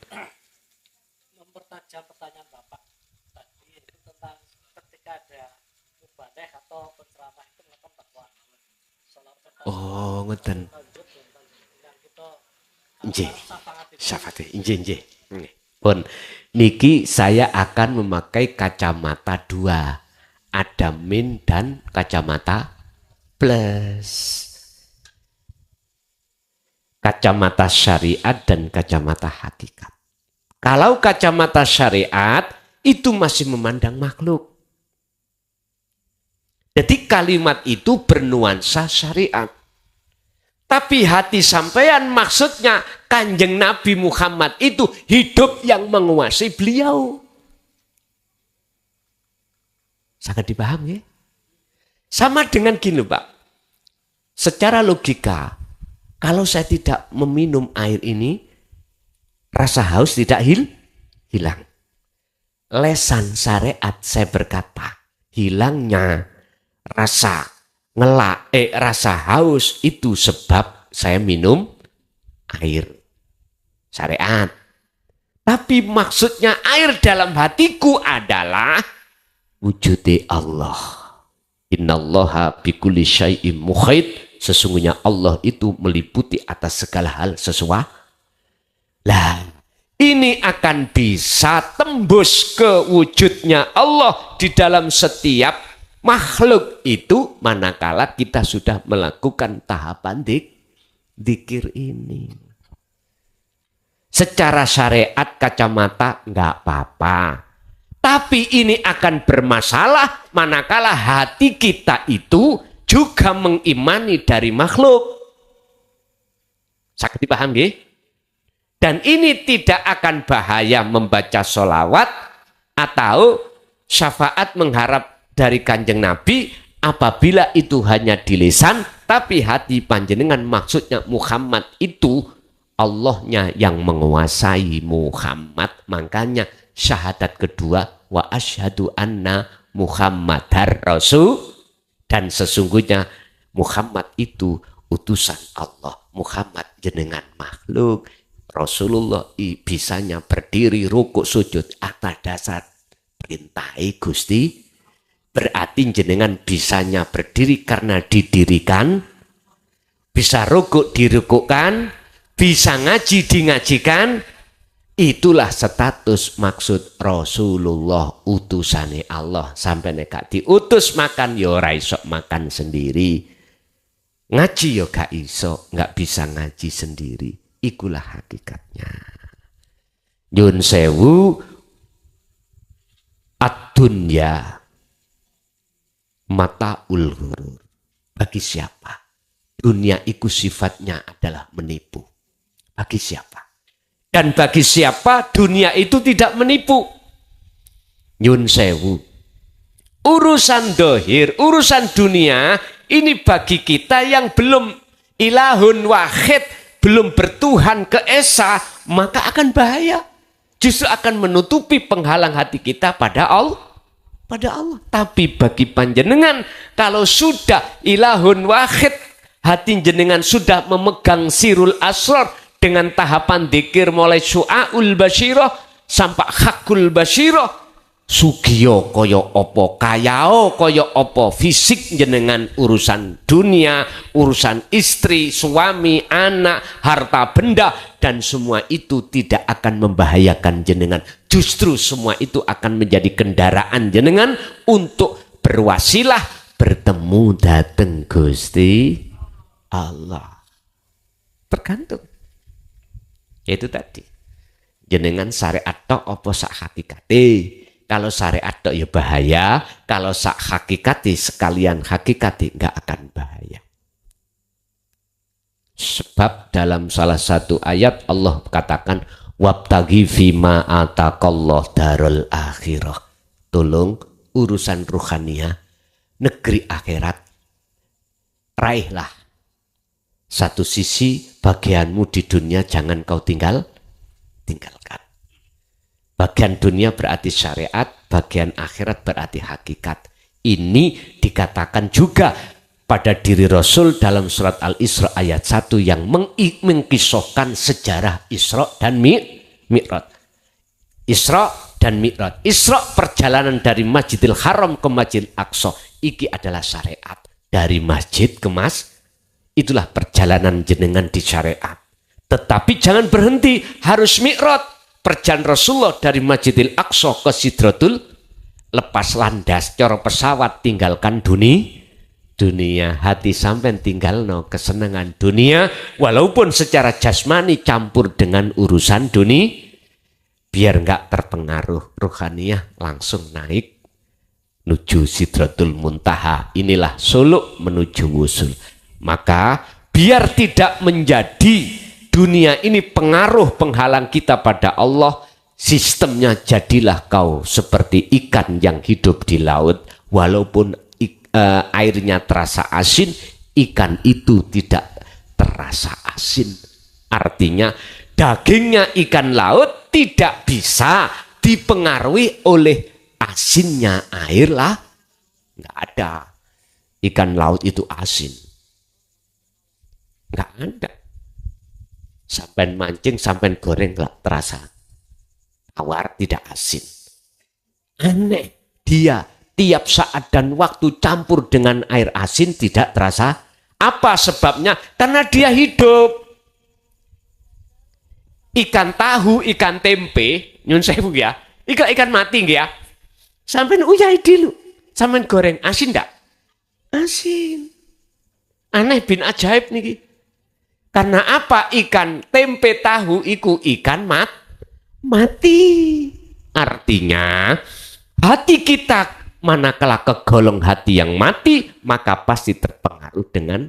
Mempertajam pertanyaan Bapak tadi itu tentang ketika ada mubadah atau penceramah itu melakukan dakwah. Oh, ngoten. Nggih. Syafate, nggih. Pun niki saya akan memakai kacamata dua. Ada min dan kacamata plus. Kacamata syariat dan kacamata hakikat. Kalau kacamata syariat itu masih memandang makhluk. Jadi kalimat itu bernuansa syariat. Tapi hati sampean maksudnya Kanjeng Nabi Muhammad itu hidup yang menguasai beliau. Sangat dipahami ya? Sama dengan gini Pak. Secara logika, kalau saya tidak meminum air ini, rasa haus tidak hilang. Lesan syariat saya berkata, hilangnya rasa rasa haus itu sebab saya minum air syariat. Tapi maksudnya air dalam hatiku adalah wujudi Allah. Innallaha bikulli syai'im muhit. Sesungguhnya Allah itu meliputi atas segala hal sesuatu. Lah, ini akan bisa tembus ke wujudnya Allah di dalam setiap makhluk itu manakala kita sudah melakukan tahapan dzikir ini. Secara syariat kacamata enggak apa-apa. Tapi ini akan bermasalah manakala hati kita itu juga mengimani dari makhluk. Sakit dipaham nggih? Dan ini tidak akan bahaya membaca sholawat atau syafaat mengharap dari Kanjeng Nabi apabila itu hanya di lisan, tapi hati panjenengan maksudnya Muhammad itu Allahnya yang menguasai Muhammad. Makanya syahadat kedua wa asyhadu anna Muhammadar Rasul, dan sesungguhnya Muhammad itu utusan Allah. Muhammad jenengan makhluk. Rasulullah bisanya berdiri rukuk sujud atas dasar perintah Gusti berarti jenengan bisanya berdiri karena didirikan, bisa rukuk dirukukkan, bisa ngaji dingajikan. Itulah status maksud Rasulullah utusane Allah. Sampai nek diutus makan ya ora iso makan sendiri, ngaji ya gak iso, gak bisa ngaji sendiri. Ikulah hakikatnya. Nyun sewu, ad-dunya mataul ghurur. Bagi siapa? Dunia itu sifatnya adalah menipu. Bagi siapa? Dan bagi siapa dunia itu tidak menipu? Nyun sewu. Urusan dohir, urusan dunia ini bagi kita yang belum ilahun wahid, belum bertuhan ke esa, maka akan bahaya. Justru akan menutupi penghalang hati kita pada Allah. Tapi bagi panjenengan, kalau sudah ilahun wahid, hati jenengan sudah memegang sirul asrar dengan tahapan dzikir mulai syu'aul basyirah sampai hakul basyirah, sugiyo kaya opo, kayao kaya opo, fisik jenengan urusan dunia, urusan istri, suami, anak, harta benda, dan semua itu tidak akan membahayakan jenengan. Justru semua itu akan menjadi kendaraan jenengan untuk berwasilah bertemu dateng Gusti Allah. Tergantung. Yaitu tadi. Jenengan syariat tok apa sak hakikate. Kalau syariat tok ya bahaya, kalau sak hakikate sekalian hakikate enggak akan bahaya. Sebab dalam salah satu ayat Allah katakan wabtaghi fima ataqallah darul akhirah. Tolong urusan ruhania, negeri akhirat, raihlah. Satu sisi bagianmu di dunia jangan kau tinggalkan. Bagian dunia berarti syariat, bagian akhirat berarti hakikat. Ini dikatakan juga pada diri Rasul dalam surat Al-Isra ayat 1 yang mengkisahkan sejarah Isra dan Mi'raj. Isra dan Mi'raj. Isra perjalanan dari Masjidil Haram ke Masjidil Aqsa. Iki adalah syariat. Dari masjid ke itulah perjalanan jenengan di syariat. Tetapi jangan berhenti, harus Mi'raj. Perjalanan Rasulullah dari Masjidil Aqsa ke Sidratul, lepas landas coro pesawat, tinggalkan dunia, hati sampai tinggal no kesenangan dunia, walaupun secara jasmani campur dengan urusan dunia, biar enggak terpengaruh ruhaniyah, langsung naik menuju Sidratul Muntaha. Inilah suluk menuju wusul. Maka biar tidak menjadi dunia ini pengaruh penghalang kita pada Allah, sistemnya jadilah kau seperti ikan yang hidup di laut. Walaupun airnya terasa asin, ikan itu tidak terasa asin. Artinya dagingnya ikan laut tidak bisa dipengaruhi oleh asinnya air lah. Nggak ada. Ikan laut itu asin. Nggak ada. Sampai mancing, sampai goreng nggak terasa tawar, tidak asin. Aneh, dia tiap saat dan waktu campur dengan air asin tidak terasa. Apa sebabnya? Karena dia hidup. Ikan tahu, ikan tempe, nyun sewu ya, ikan mati ya. Sampai uyai dulu, sampai goreng asin enggak? Asin. Aneh bin ajaib nih. Karena apa? Ikan tempe tahu iku ikan mati. Artinya hati kita manakala kegolong hati yang mati, maka pasti terpengaruh dengan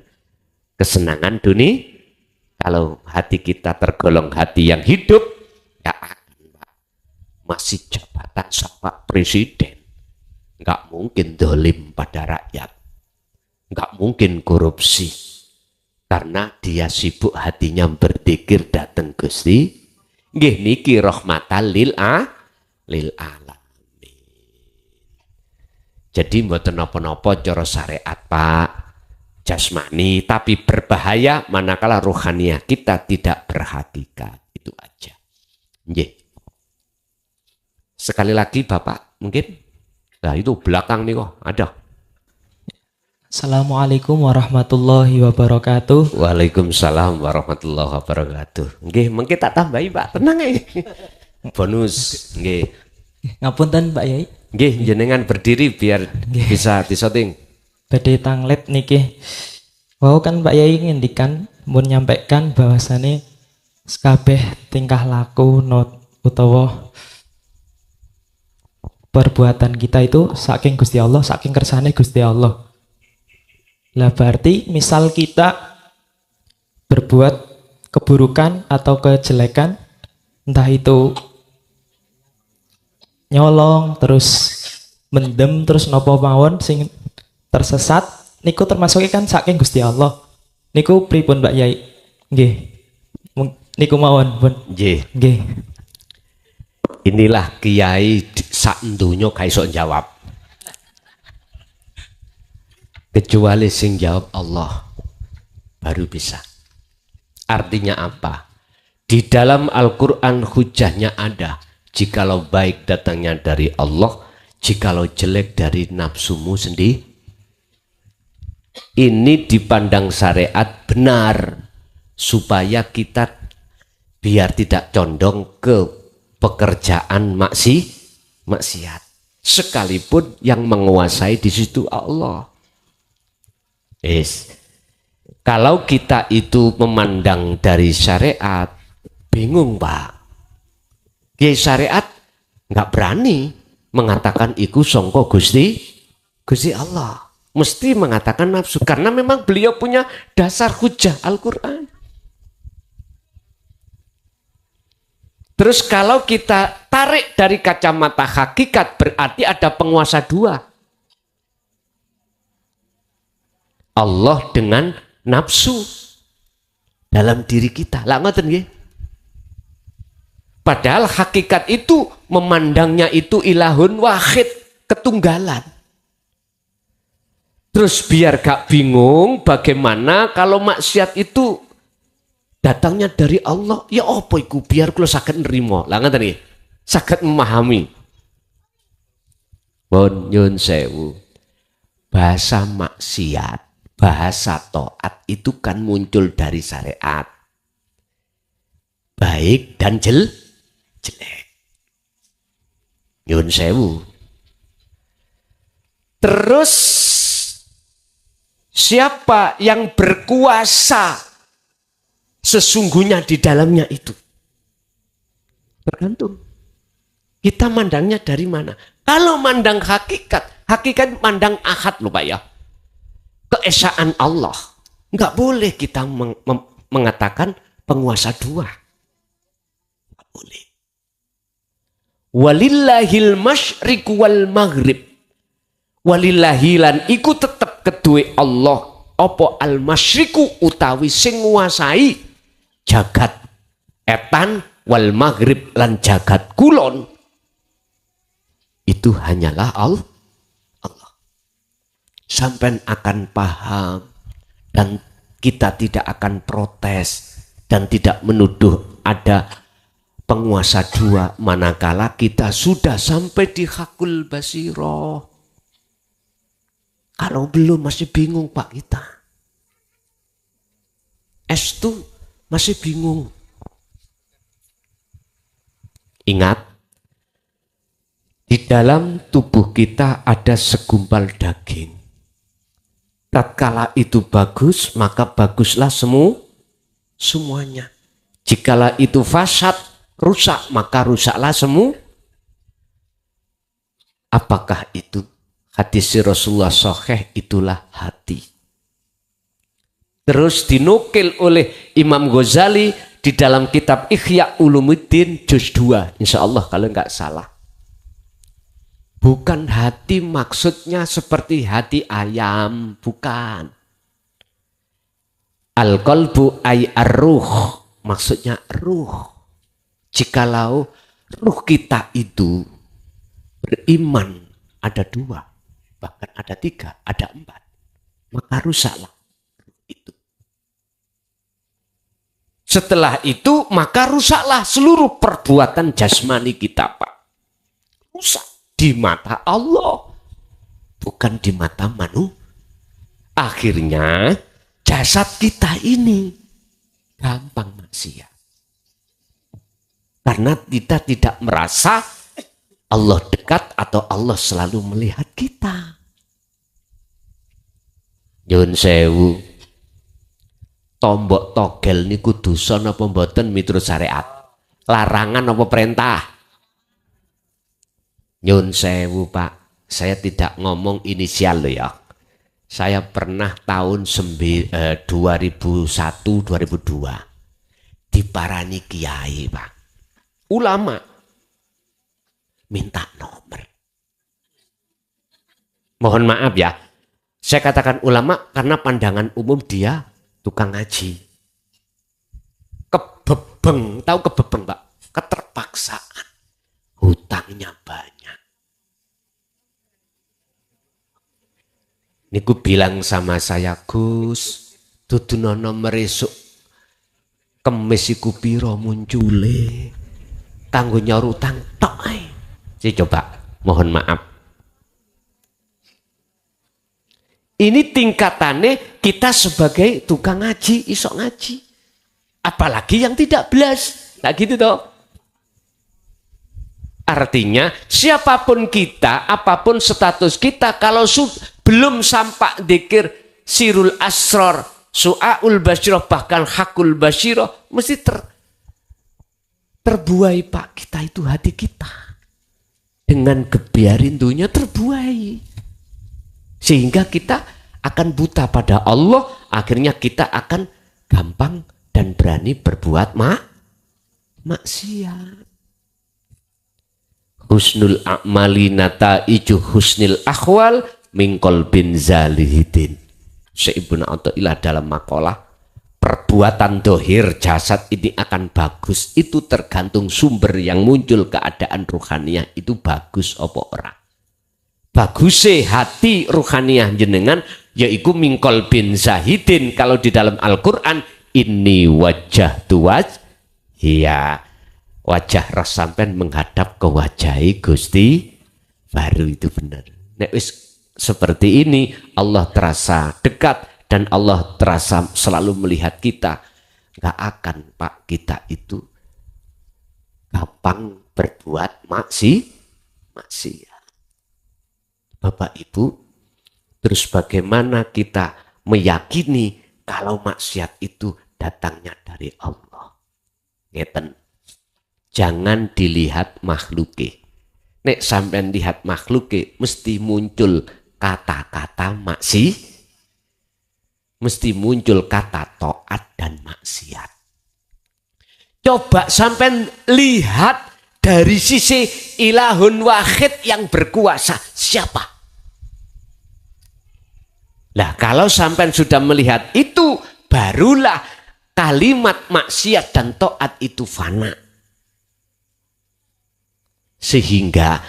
kesenangan dunia. Kalau hati kita tergolong hati yang hidup, ya masih jabatan sama presiden, nggak mungkin dolim pada rakyat, nggak mungkin korupsi. Karena dia sibuk hatinya berzikir dateng Gusti. Nggih niki rahmatan lil alamin. Jadi mboten napa-napa cara syariat Pak, jasmani, tapi berbahaya manakala rohaniah kita tidak berhakikat. Itu aja. Nggih. Sekali lagi Bapak, mungkin Nah itu belakang nih kok ada. Assalamualaikum warahmatullahi wabarakatuh. Waalaikumsalam warahmatullahi wabarakatuh. Nggih, mengke tak tambahi Pak, tenang bonus, nggih. Ngapunten Pak Yai. Nggih, jenengan berdiri biar bisa disoting. Badhe tanglet niki. Wau kan Pak Yai ngendikan mun nyampaikan bahwasane kabeh tingkah laku utawa perbuatan kita itu saking Gusti Allah, saking kersane Gusti Allah. Lah berarti misal kita berbuat keburukan atau kejelekan, entah itu nyolong, terus mendem, terus nopo mawon sing tersesat, niku termasuknya kan saking Gusti Allah. Niku pripun Mbak Yai? Nggih. Niku mawon, pun. Nggih. Nggih. Inilah kiai sak donya gak iso jawab. Kecuali sing jawab Allah baru bisa. Artinya apa? Di dalam Al-Quran hujahnya ada. Jikalau baik datangnya dari Allah, jikalau jelek dari nafsumu sendiri. Ini dipandang syariat benar supaya kita biar tidak condong ke pekerjaan maksiat. Sekalipun yang menguasai di situ Allah. Kalau kita itu memandang dari syariat, bingung Pak. Kiai syariat nggak berani mengatakan iku songko Gusti Allah. Mesti mengatakan nafsu karena memang beliau punya dasar hujah Al-Quran. Terus kalau kita tarik dari kacamata hakikat berarti ada penguasa dua. Allah dengan nafsu dalam diri kita. Lah ngoten nggih. Padahal hakikat itu memandangnya itu ilahun wahid, ketunggalan. Terus biar gak bingung bagaimana kalau maksiat itu datangnya dari Allah, ya apa iku biar kula saged nrimo. Lah ngoten nggih. Saged memahami. Pun nyun sewu. Bahasa maksiat, bahasa taat itu kan muncul dari syariat. Baik dan jelek. Nyun sewu. Terus siapa yang berkuasa sesungguhnya di dalamnya itu? Tergantung. Kita mandangnya dari mana? Kalau mandang hakikat, hakikat mandang ahad loh Pak ya. Keesaan Allah. Enggak boleh kita mengatakan penguasa dua. Enggak boleh. Walillahil masyriq wal maghrib. Walillahilan iku tetep kedue Allah. Apa al masyriku utawi sing nguasai jagat etan wal maghrib lan jagat kulon. Itu hanyalah Allah. Sampai akan paham dan kita tidak akan protes dan tidak menuduh ada penguasa dua manakala kita sudah sampai di hakul basiroh. Kalau belum masih bingung Pak kita. Estu masih bingung. Ingat, di dalam tubuh kita ada segumpal daging. Tatkala itu bagus, maka baguslah semuanya. Jikala itu fasad, rusak, maka rusaklah semua. Apakah itu? Hadis Rasulullah sahih itulah hati. Terus dinukil oleh Imam Ghazali di dalam kitab Ihya Ulumuddin juz 2. Insya Allah kalau nggak salah. Bukan hati maksudnya seperti hati ayam, bukan. Al-qalbu ay ar-ruh, maksudnya ruh. Jikalau ruh kita itu beriman ada dua, bahkan ada tiga, ada empat, maka rusaklah itu. Setelah itu maka rusaklah seluruh perbuatan jasmani kita Pak. Rusak. Di mata Allah. bukan di mata akhirnya jasad kita ini gampang maksiat. Karena kita tidak merasa Allah dekat atau Allah selalu melihat kita. Nyuwun sewu. Tombok togel niku dosa napa mboten miturut syariat? Larangan apa perintah? Nyuwun sewu, Pak. Saya tidak ngomong inisial loh ya. Saya pernah tahun 2001 2002 diparani kiai, Pak. Ulama minta nomor. Mohon maaf ya. Saya katakan ulama karena pandangan umum dia tukang ngaji. Kebebeng, tahu kebebeng, Pak? Keterpaksaan. Hutangnya banyak. Niku bilang sama saya, Gus, dudunono meresuk kemis iku piro muncule. Kanggo nyaur utang tok ae. Saya coba, mohon maaf. Ini tingkatannya kita sebagai tukang ngaji, isok ngaji. Apalagi yang tidak belas. Nah gitu toh. Artinya siapapun kita, apapun status kita, kalau belum sampai dzikir sirul asror, su'aul basyiroh, bahkan hakul basyiroh, mesti terbuai, Pak. Kita itu hati kita. Dengan gebiarindunya terbuai. Sehingga kita akan buta pada Allah, akhirnya kita akan gampang dan berani berbuat maksiat. Husnul a'mali nata'iju husnil akhwal mingkol bin zalihidin. Ibnu Athaillah dalam makalah, perbuatan dohir jasad ini akan bagus, itu tergantung sumber yang muncul keadaan ruhaniah itu bagus apa ora. Bagusnya hati ruhaniah jenengan yaitu mingkol bin zahidin. Kalau di dalam Al-Quran, ini wajah tuwaj, ya wajah rasampen menghadap ke wajahi Gusti, baru itu benar. Nek wis seperti ini Allah terasa dekat dan Allah terasa selalu melihat kita. Gak akan, Pak, kita itu gampang berbuat maksiat. Bapak Ibu, terus bagaimana kita meyakini kalau maksiat itu datangnya dari Allah? Ngeten. Jangan dilihat makhluke. Nek sampean lihat makhluke mesti muncul kata-kata mesti muncul kata taat dan maksiat. Coba sampean lihat dari sisi ilahun wahid yang berkuasa, siapa? Nah, kalau sampean sudah melihat itu, barulah kalimat maksiat dan taat itu fana. Sehingga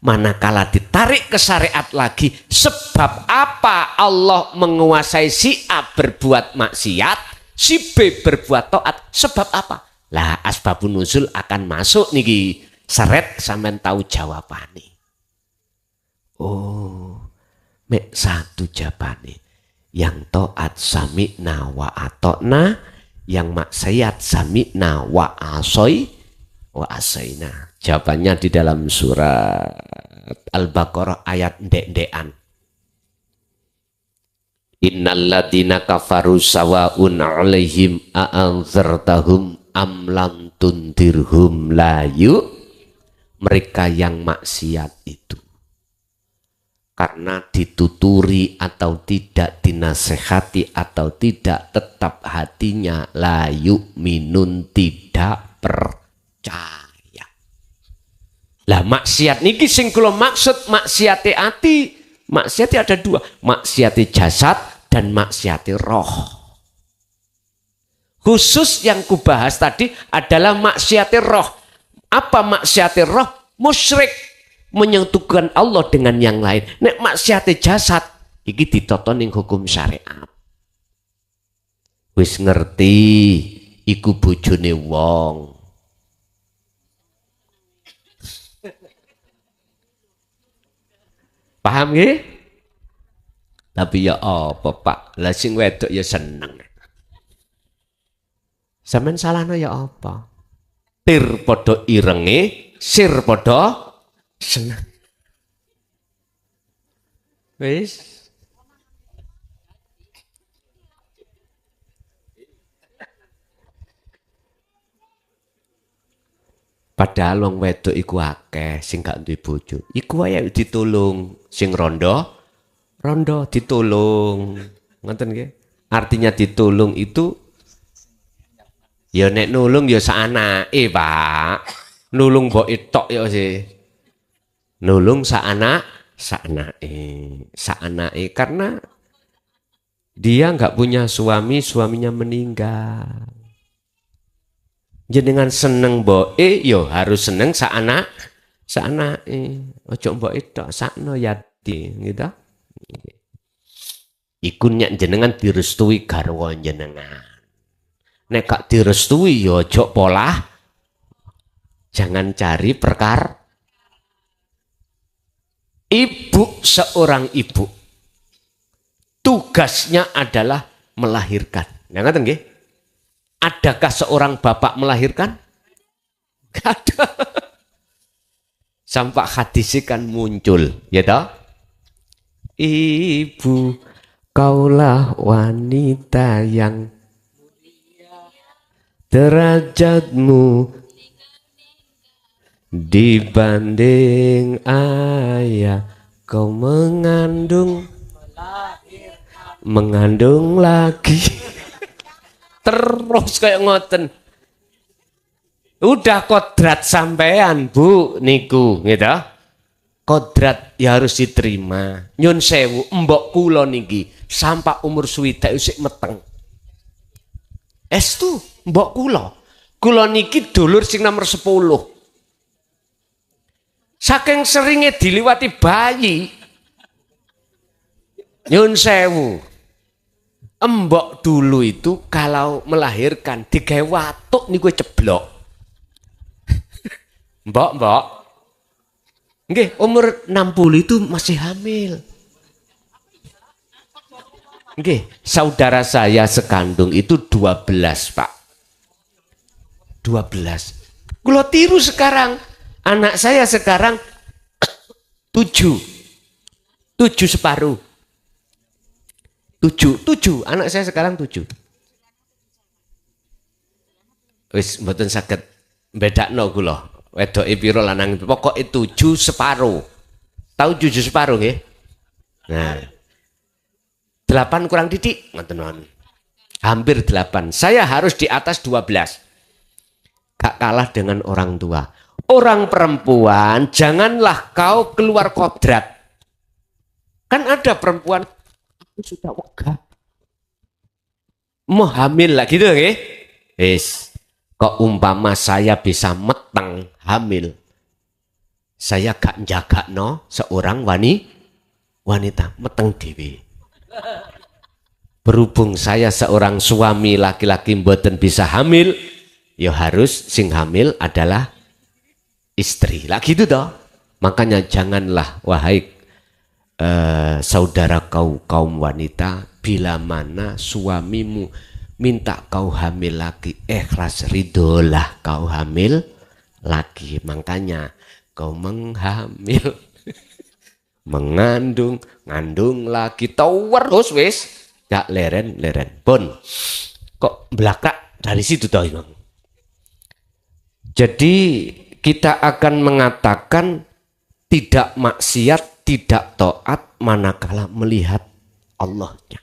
manakala ditarik ke syariat lagi, sebab apa Allah menguasai si A berbuat maksiat, si B berbuat taat, sebab apa? Lah asbabun nuzul akan masuk niki, seret sampean tahu jawabannya. Oh, mek satu jawabannya. Yang taat sami'na wa atokna, yang maksiat sami'na wa asaina. Jawabannya di dalam surat Al-Baqarah ayat ndek-ndekan. Innal ladzina kafaru sawa'un 'alaihim a'anzartahum am lam tundirhum la yu. Mereka yang maksiat itu karena dituturi atau tidak dinasehati atau tidak, tetap hatinya la yu'minun, tidak percaya. Lah maksiat niki sing kula maksud maksiate ati. Maksiate ada dua, maksiate jasad dan maksiate roh. Khusus yang kubahas tadi adalah maksiate roh. Apa maksiate roh? Musyrik, menyentuhkan Allah dengan yang lain. Nek maksiate jasad iki ditoto ning hukum syariat. Wis ngerti iku bojone wong. Paham nggih? Tapi ya apa Pak? Lah sing wedok ya seneng. Sampeyan salahno ya apa? Tir padha irenge, sir padha seneng. Wis. Padahal wong wedok iku akeh sing gak duwe bojo. Iku wae ditulung, sing rondo ditulung. Ngoten nggih. Artinya ditulung itu ya nek nulung ya saanake, Pak. Nulung mbok tok ya sih. Nulung saanake karena dia nggak punya suami, suaminya meninggal. Jenengan seneng mboke yo harus seneng saanake. Ojo mboke tok sakno yati gitu. Iku nek jenengan direstui garwa jenengan. Nek gak direstui yo ojo polah. Jangan cari perkara. Ibu, seorang ibu tugasnya adalah melahirkan. Ya ngaten nggih? Adakah seorang bapak melahirkan? Gak ada. Sampai hadis kan muncul, ya toh? Ibu, kaulah wanita yang derajatmu dibanding ayah, kau mengandung lagi. Terus kayak ngoten. Udah kodrat sampean Bu niku gitu. Kodrat ya harus diterima. Nyun sewu mbok kula niki sampai umur swidak isih meteng. Estu mbok kula. Kula niki dulur sing nomor 10. Saking seringnya diliwati bayi. Nyun sewu. Embok dulu itu kalau melahirkan digawe watuk niku ceblok. Mbok. Nggih, umur 60 itu masih hamil. Nggih, saudara saya sekandung itu 12, Pak. 12. Kula tiru sekarang. Anak saya sekarang 7. 7 separuh. 7, anak saya sekarang 7. Wis mboten saged bedakno kula. Wedoke pira lanang pokoke 7 separuh. Tahu 7 separuh nggih? Nah. 8 kurang titik ngoten. Hampir 8. Saya harus di atas 12. Gak kalah dengan orang tua. Orang perempuan janganlah kau keluar kodrat. Kan ada perempuan sudah wegah mau hamil lah gitu nggih. Wis kok umpama saya bisa meteng hamil, saya gak njagakno seorang wanita meteng dhewe. Berhubung saya seorang suami laki-laki mboten bisa hamil, ya harus sing hamil adalah istri lah gitu toh. Makanya janganlah wahai saudara kaum wanita, bila mana suamimu minta kau hamil lagi, ikhlas ridolah kau hamil lagi. Makanya kau menghamil, ngandung lagi, terus wis gak leren pun. Kok belakang dari situ toh Imam. Jadi kita akan mengatakan tidak maksiat, tidak taat manakala melihat Allahnya.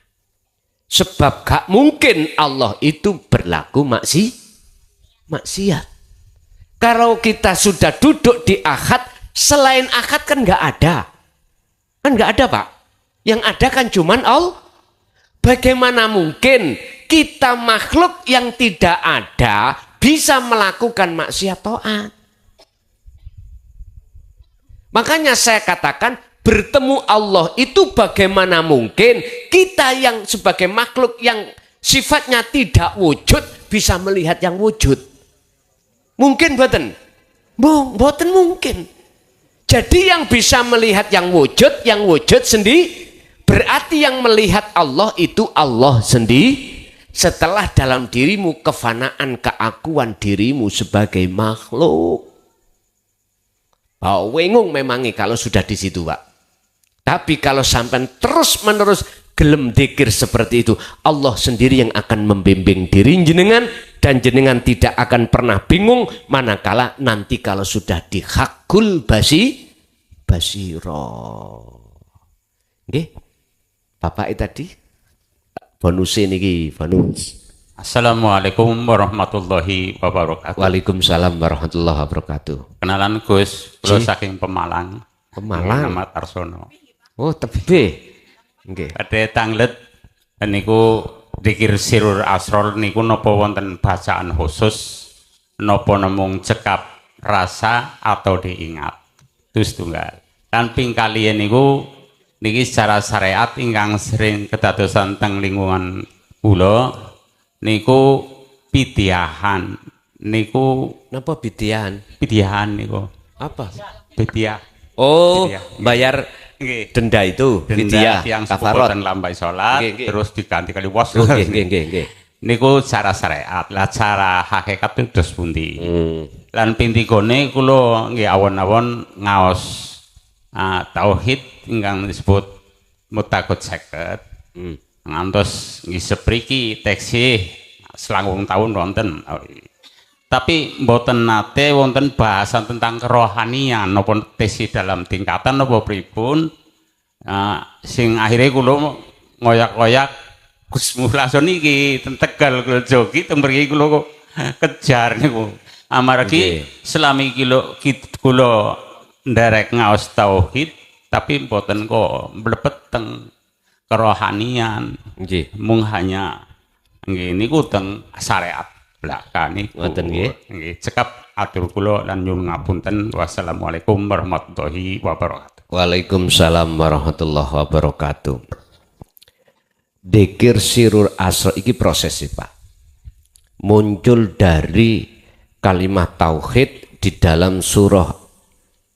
Sebab gak mungkin Allah itu berlaku maksiat. Kalau kita sudah duduk di akad, selain akad kan gak ada. Kan gak ada Pak. Yang ada kan cuman Allah. Bagaimana mungkin kita makhluk yang tidak ada bisa melakukan maksiat taat? Makanya saya katakan bertemu Allah itu bagaimana mungkin kita yang sebagai makhluk yang sifatnya tidak wujud bisa melihat yang wujud. Mungkin boten? Boten mungkin. Jadi yang bisa melihat yang wujud sendiri Berarti yang melihat Allah itu Allah sendiri. Setelah dalam dirimu kefanaan keakuan dirimu sebagai makhluk. Wengung memangnya kalau sudah di situ, Pak. Tapi kalau sampai terus menerus gelem dikir seperti itu, Allah sendiri yang akan membimbing diri jenengan, dan jenengan tidak akan pernah bingung manakala nanti kalau sudah di hakul basiro. Nggih. Bapak tadi bonus niki bonus. Assalamualaikum warahmatullahi wabarakatuh. Waalaikumsalam warahmatullahi wabarakatuh. Kenalan Gus, kula saking Pemalang. Pemalang. Nama Tarsono. Oh, tebe. Nggih. Badhe tanglet niku dzikir sirul asror niku napa wonten bacaan khusus napa namung cekap rasa atau diingat. Terus tunggal. Lan ping kaliyan niku niki secara syariat ingkang sering kedadosan teng lingkungan kula niku pidyahan. Niku Napa bidian? pidyahan niku. Apa? Pidyah. Oh, Bidyah. bayar Nggih. denda itu, bidiah, yang kafarot. sepuputan lambai sholat Nggih, nggih. terus diganti kali was. Nggih, nggih, nggih. Niku cara syariat, lah cara hakikat itu terus pundi. Hmm. Lan pintikone kula nggih awon-awon ngaos tauhid ingkang disebut mutakut seket. Ngantos nggih sepriki teksih selangkung tahun wonten. Tapi mboten nate wonten bahasan tentang kerohanian napa teksih dalam tingkatan napa pripun. Sing akhirnya kula ngoyak-ngoyak Gus Mulason iki teng Tegal kula jogi teng mriki kula kok kejar niku. Amargi selami kula nderek ngaos tauhid tapi mboten kok mlebet teng kerohanian. Nggih. Mung hanya nggih niku teng syariat belaka niku. Ngoten nggih. Nggih, cekap atur kula lan nyuwun ngapunten. Wassalamualaikum warahmatullahi wabarakatuh. Waalaikumsalam warahmatullahi wabarakatuh. Dzikir sirul asr iki proses sih, Pak. Muncul dari kalimat tauhid di dalam surah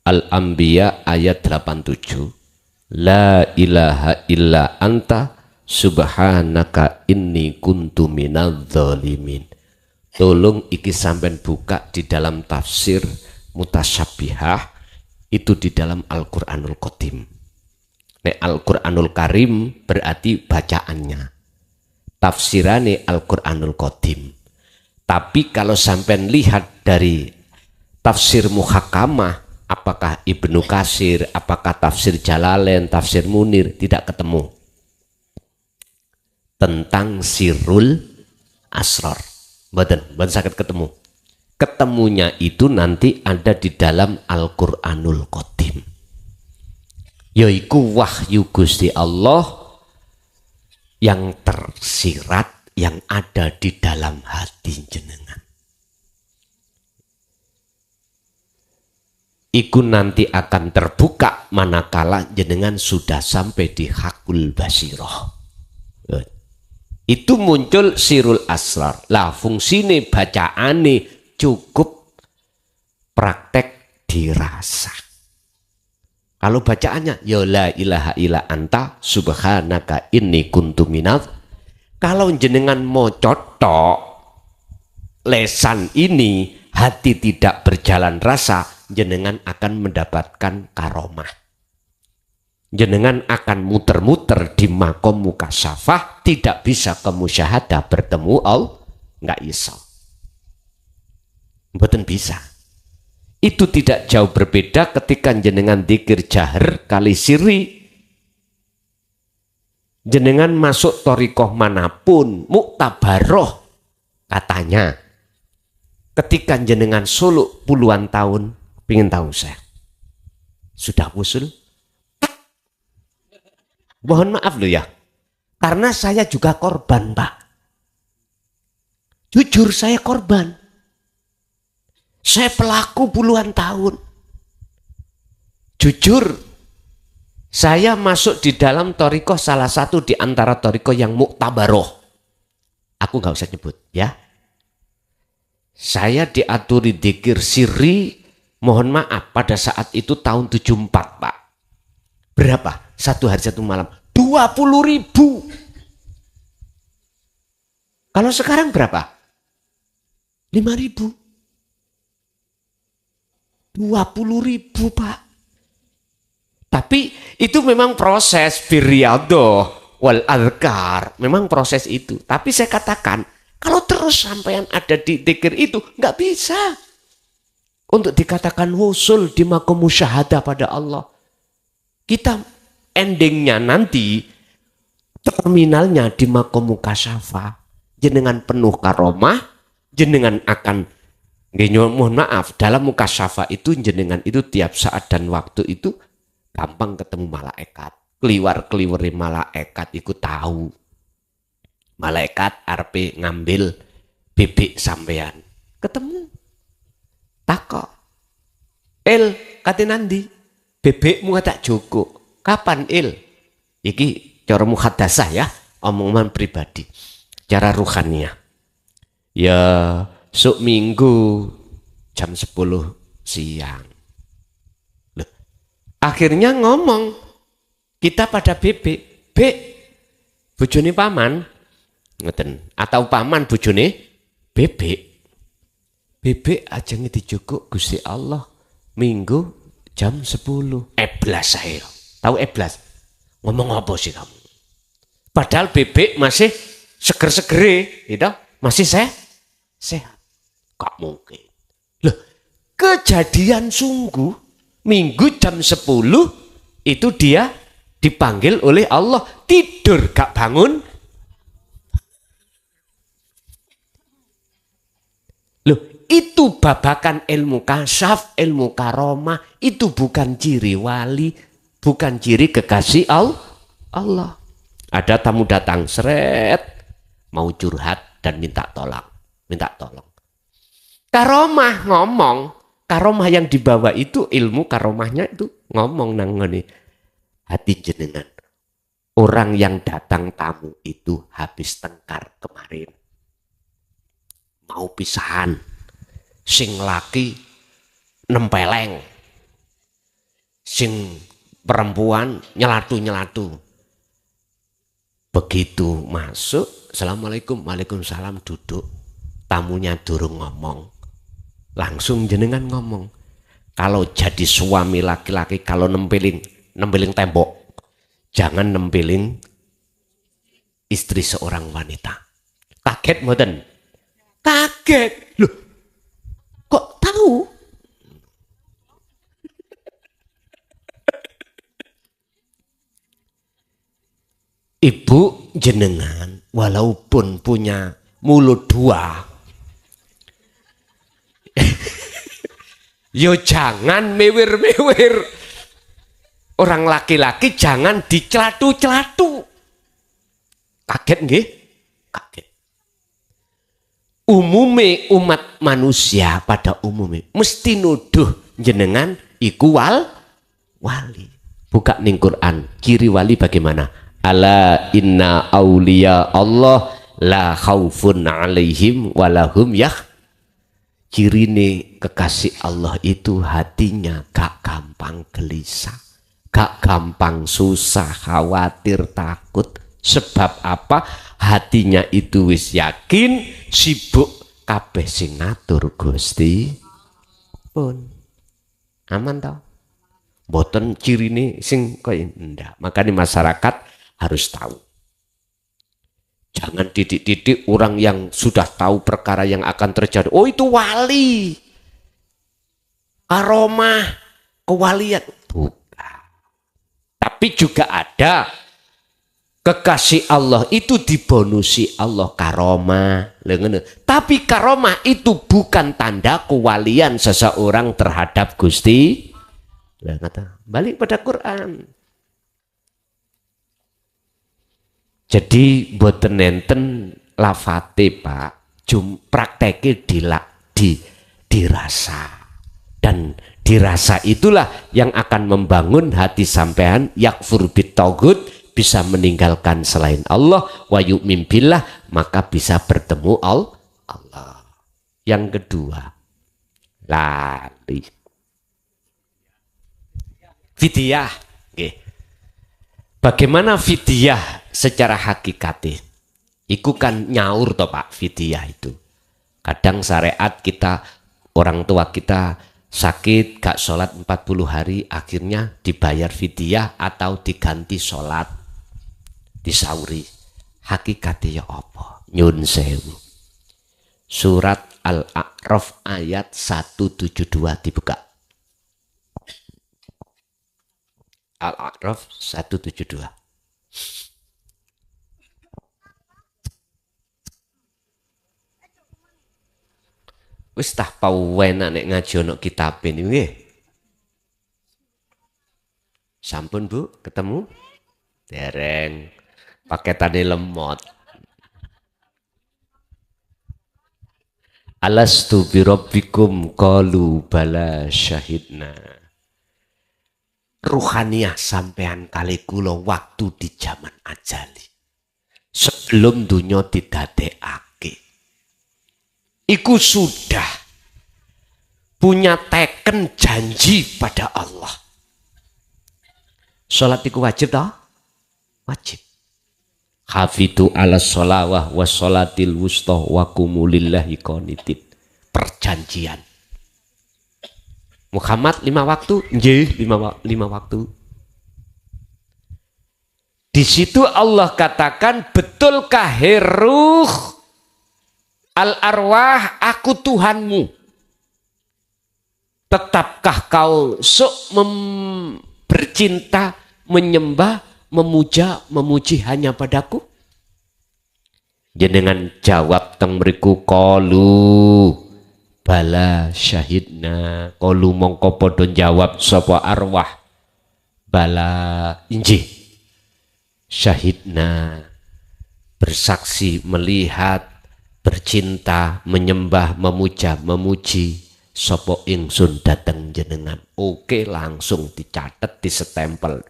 Al-Anbiya ayat 87. La ilaha illa anta subhanaka inni kuntu minadz zalimin. Tolong iki sampean buka di dalam tafsir mutasyabihah itu di dalam Al-Qur'anul Qadim. Nek Al-Qur'anul Karim berarti bacaannya. Tafsirane Al-Qur'anul Qadim. Tapi kalau sampean lihat dari tafsir muhakamah, apakah Ibnu Katsir, apakah tafsir Jalalain, tafsir Munir, tidak ketemu tentang sirul asrar. Mboten saged ketemu. Ketemunya itu nanti ada di dalam Al-Qur'anul Qadim. Yaiku wahyu Gusti Allah yang tersirat yang ada di dalam hati jenengan. Iku nanti akan terbuka manakala jenengan sudah sampai di hakul basiroh. Itu muncul sirul asrar. Lah fungsine bacaane cukup praktek dirasa. Kalau bacaannya ya la ilaha illa anta subhanaka inni kuntu minadz. Kalau jenengan mau cotok lesan ini hati tidak berjalan rasa, jenengan akan mendapatkan karomah. Jenengan akan muter-muter di makom mukasyafah, tidak bisa ke musyahadah bertemu Allah, nggak iso. Mboten bisa. Itu tidak jauh berbeda ketika jenengan dzikir jahar kali siri. Jenengan masuk thariqah manapun, muktabaroh katanya. Ketika jenengan suluk puluhan tahun, pingin tahu saya. Sudah usul? Mohon maaf loh ya, karena saya juga korban, Pak. Jujur saya korban. Saya pelaku puluhan tahun. Jujur, saya masuk di dalam thariqah salah satu di antara thariqah yang muktabaroh. Aku nggak usah nyebut ya. Saya diaturi dzikir sirri, mohon maaf pada saat itu tahun 74, Pak. Berapa? Satu hari satu malam 20.000. Kalau sekarang berapa? 5.000. 20.000 Pak. Tapi itu memang proses birriyadhah wal adhkar. Memang proses itu. Tapi saya katakan, kalau terus sampean ada di dzikir itu, nggak bisa. Untuk dikatakan wusul di maqam musyahadah pada Allah. Kita endingnya nanti, terminalnya di maqam mukasyafah. Jenengan penuh karomah, jenengan akan, mohon maaf, dalam mukasyafah itu jenengan itu tiap saat dan waktu itu gampang ketemu malaikat. Keliwar-keliwari malaikat itu tahu. Malaikat arep ngambil bebek sampean. Ketemu. Takok. Kate nandi? Bebekmu tak cukup. Kapan Iki cara muhadasah ya, omongan pribadi. Cara ruhaniyah. Ya, sok minggu jam 10 siang. Loh, akhirnya ngomong kita pada bebek, bojone paman, ngeten, atau paman bojone bebek. Bebek aja dijukuk Gusti Allah minggu jam 10. Eblas saya. Tahu eblas? Ngomong apa sih kamu? Padahal bebek masih seger-segere, gitu? Masih sehat. Kok mungkin? Loh, kejadian sungguh minggu jam 10 itu dia dipanggil oleh Allah, tidur gak bangun. Loh, itu babakan ilmu kasyaf, ilmu karomah, itu bukan ciri wali, bukan ciri kekasih Allah. Ada tamu datang, seret, mau curhat dan minta tolong. Karomah ngomong, karomah yang dibawa itu ilmu karomahnya itu ngomong nang ngene. Hati jenengan. Orang yang datang tamu itu habis tengkar kemarin. Mau pisahan. Sing laki nempeleng. Sing perempuan nyelatu. Begitu masuk, Assalamualaikum, Waalaikumsalam, duduk. Tamunya durung ngomong. Langsung jenengan ngomong. Kalau jadi suami laki-laki, kalau nempeling tembok, jangan nempeling istri seorang wanita. Kaget mboten? Kaget. Loh, kok tahu? Ibu jenengan walaupun punya mulut dua, yo jangan mewir-mewir. Orang laki-laki jangan dicelatu-celatu. Kaget nggih? Kaget. Umume umat manusia pada umumnya mesti nuduh jenengan iku wali. Buka ning Quran, ciri wali bagaimana? Ala inna auliya Allah la khaufun alaihim walahum Cirine kekasih Allah itu hatinya gak gampang gelisah, gak gampang susah, khawatir, takut. Sebab apa? Hatinya itu wis yakin, sibuk kabeh sing ngatur Gusti pun. Aman tau? Boten cirine sing kaya ndak. Makanya masyarakat harus tahu. Jangan didik-didik orang yang sudah tahu perkara yang akan terjadi. Oh itu wali. Karomah, kewalian. Bukan. Tapi juga ada kekasih Allah itu dibonusi Allah karomah. Tapi karomah itu bukan tanda kewalian seseorang terhadap Gusti. Balik pada Quran. Jadi boten nenten lafate Pak, prakteke dirasa. Dan dirasa itulah yang akan membangun hati sampean yakfur bitaghut, bisa meninggalkan selain Allah, wa yu'min billah, maka bisa bertemu Allah. Yang kedua, lali. Fidyah. Okay. Bagaimana fidyah secara hakikatnya? Iku kan nyaur toh Pak, fidyah itu. Kadang syariat kita, orang tua kita sakit gak sholat 40 hari, akhirnya dibayar fidyah atau diganti sholat, disauri. Hakikatnya ya apa? Nyun sewu. Surat Al-A'raf ayat 172 dibuka. Al-A'raf 172. Wis tah pawen nek ngaji ono kitab ini nggih. Sampun Bu, ketemu? Dereng. Paketane lemot. Alastu bi rabbikum qalu bala syahidna. Ruhaniyah sampean kali kula waktu di zaman ajali. Sebelum dunia didadekake. Iku sudah punya teken janji pada Allah. Salat iku wajib toh? Wajib. Hafidu ala sholawah wa sholatil wusta wa kumulillahi qanitin. Perjanjian. Muhammad 5 waktu, nggih 5 waktu. Di situ Allah katakan, betulkah ruh al-arwah, aku Tuhanmu. Tetapkah kau bercinta, menyembah, memuja, memuji hanya padaku? Jenengan jawab teng mriku qalu bala syahidna. Qalu mongko padha jawab sapa arwah, bala injih syahidna, bersaksi, melihat, bercinta, menyembah, memuja, memuji sapa ingsun dateng jenengan. Oke, langsung dicatat, disestempel.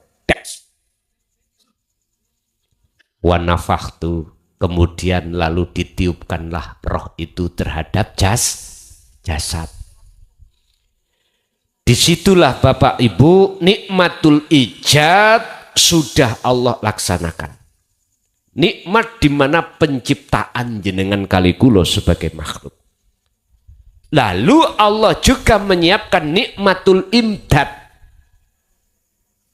Wa nafakhtu, kemudian lalu ditiupkanlah roh itu terhadap jasad. Disitulah Bapak Ibu nikmatul ijad sudah Allah laksanakan. Nikmat di mana penciptaan jenengan kali kula sebagai makhluk. Lalu Allah juga menyiapkan nikmatul imdad.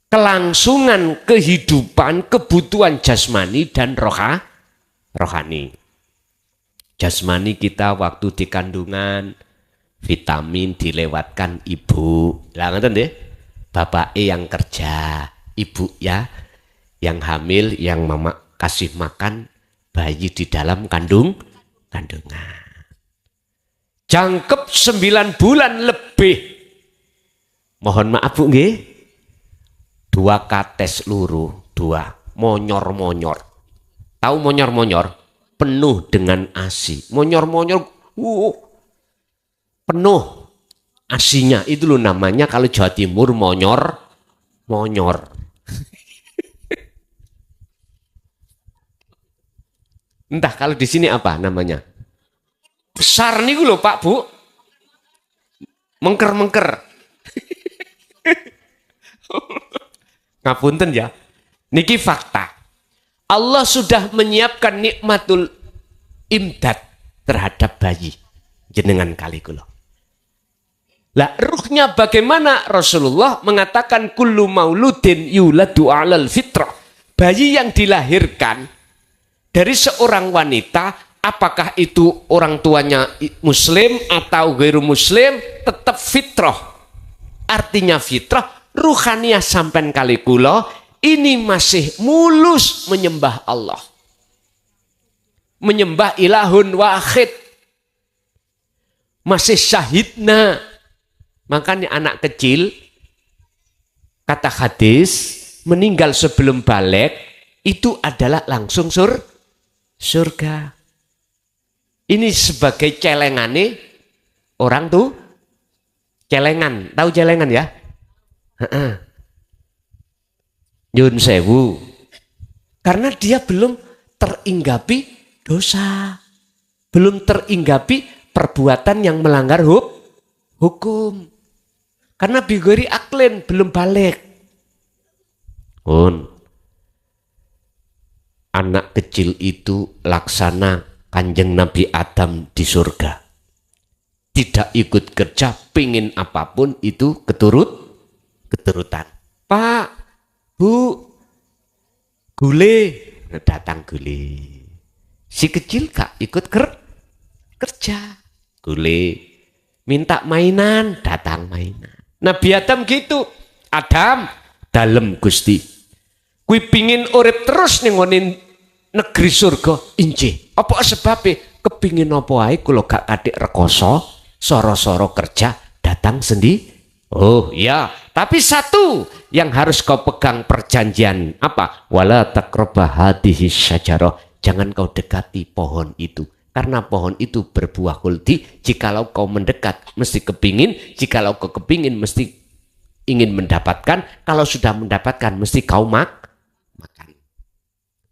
Kelangsungan kehidupan, kebutuhan jasmani dan rohani. Jasmani kita waktu di kandungan, vitamin dilewatkan ibu. Lah ngoten nggih. Bapak yang kerja, ibu ya yang hamil, yang mama kasih makan bayi di dalam kandungan. Jangkep 9 bulan lebih. Mohon maaf Bu nggih. 2 kates luru, 2 monyor-monyor. Tahu monyor-monyor? Penuh dengan ASI. Monyor-monyor penuh asinya. Itu loh namanya kalau Jawa Timur monyor. Entah kalau di sini apa namanya? Besar nih loh Pak Bu. Mengker-mengker. Ngapunten ya. Niki fakta. Allah sudah menyiapkan nikmatul imdad terhadap bayi jenengan kali kula. Lah ruhnya bagaimana? Rasulullah mengatakan kullu mauludin yuladu 'alal fitrah. Bayi yang dilahirkan dari seorang wanita, apakah itu orang tuanya muslim atau ghairu muslim, tetap fitrah. Artinya fitrah, ruhaniyah sampai kali kula ini masih mulus menyembah Allah. Menyembah ilahun wahid. Masih syahidna. Makanya anak kecil, kata hadis, meninggal sebelum balik, itu adalah langsung surga. Ini sebagai celengane orang tuh, celengan. Tahu celengan ya? Nyun sewu. Karena dia belum teringgapi dosa. Belum teringgapi perbuatan yang melanggar hukum. Karena bigori aklen belum balik. anak kecil itu laksana Kanjeng Nabi Adam di surga. Tidak ikut kerja, pingin apapun itu keturutan. Pak, Bu, gule, datang gule. Si kecil gak ikut kerja, gule. Minta mainan, datang mainan. Nabi Adam gitu, Adam, dalem Gusti. Kui pingin urip terus nengonin negeri surga, injih. Apa sebabnya? Kepingin apa ae kula gak katik rekoso, soro-soro kerja, datang sendiri. Oh ya, tapi satu yang harus kau pegang perjanjian apa? Wala taqrabah hadhihi syajarah. Jangan kau dekati pohon itu. Karena pohon itu berbuah khuldi. Jikalau kau mendekat mesti kepingin. Jikalau kau kepingin mesti ingin mendapatkan. Kalau sudah mendapatkan mesti kau makan.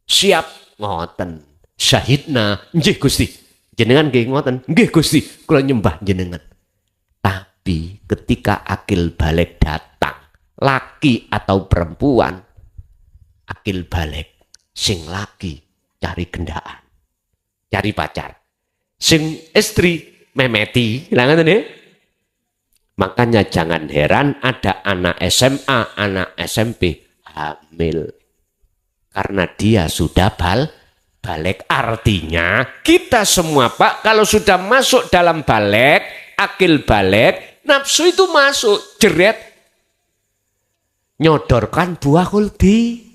Siap ngoten. Syahidna nggih Gusti. Jenengan nggih ngoten. Nggih Gusti, kula nyembah jenengan. Tapi ketika akil balik datang, laki atau perempuan, akil balik sing laki cari gendaan, cari pacar, sing istri memeti, makanya jangan heran ada anak SMA, anak SMP hamil karena dia sudah balik. Artinya kita semua Pak, kalau sudah masuk dalam balik, akil balik, nafsu itu masuk, jeret, nyodorkan buah khuldi.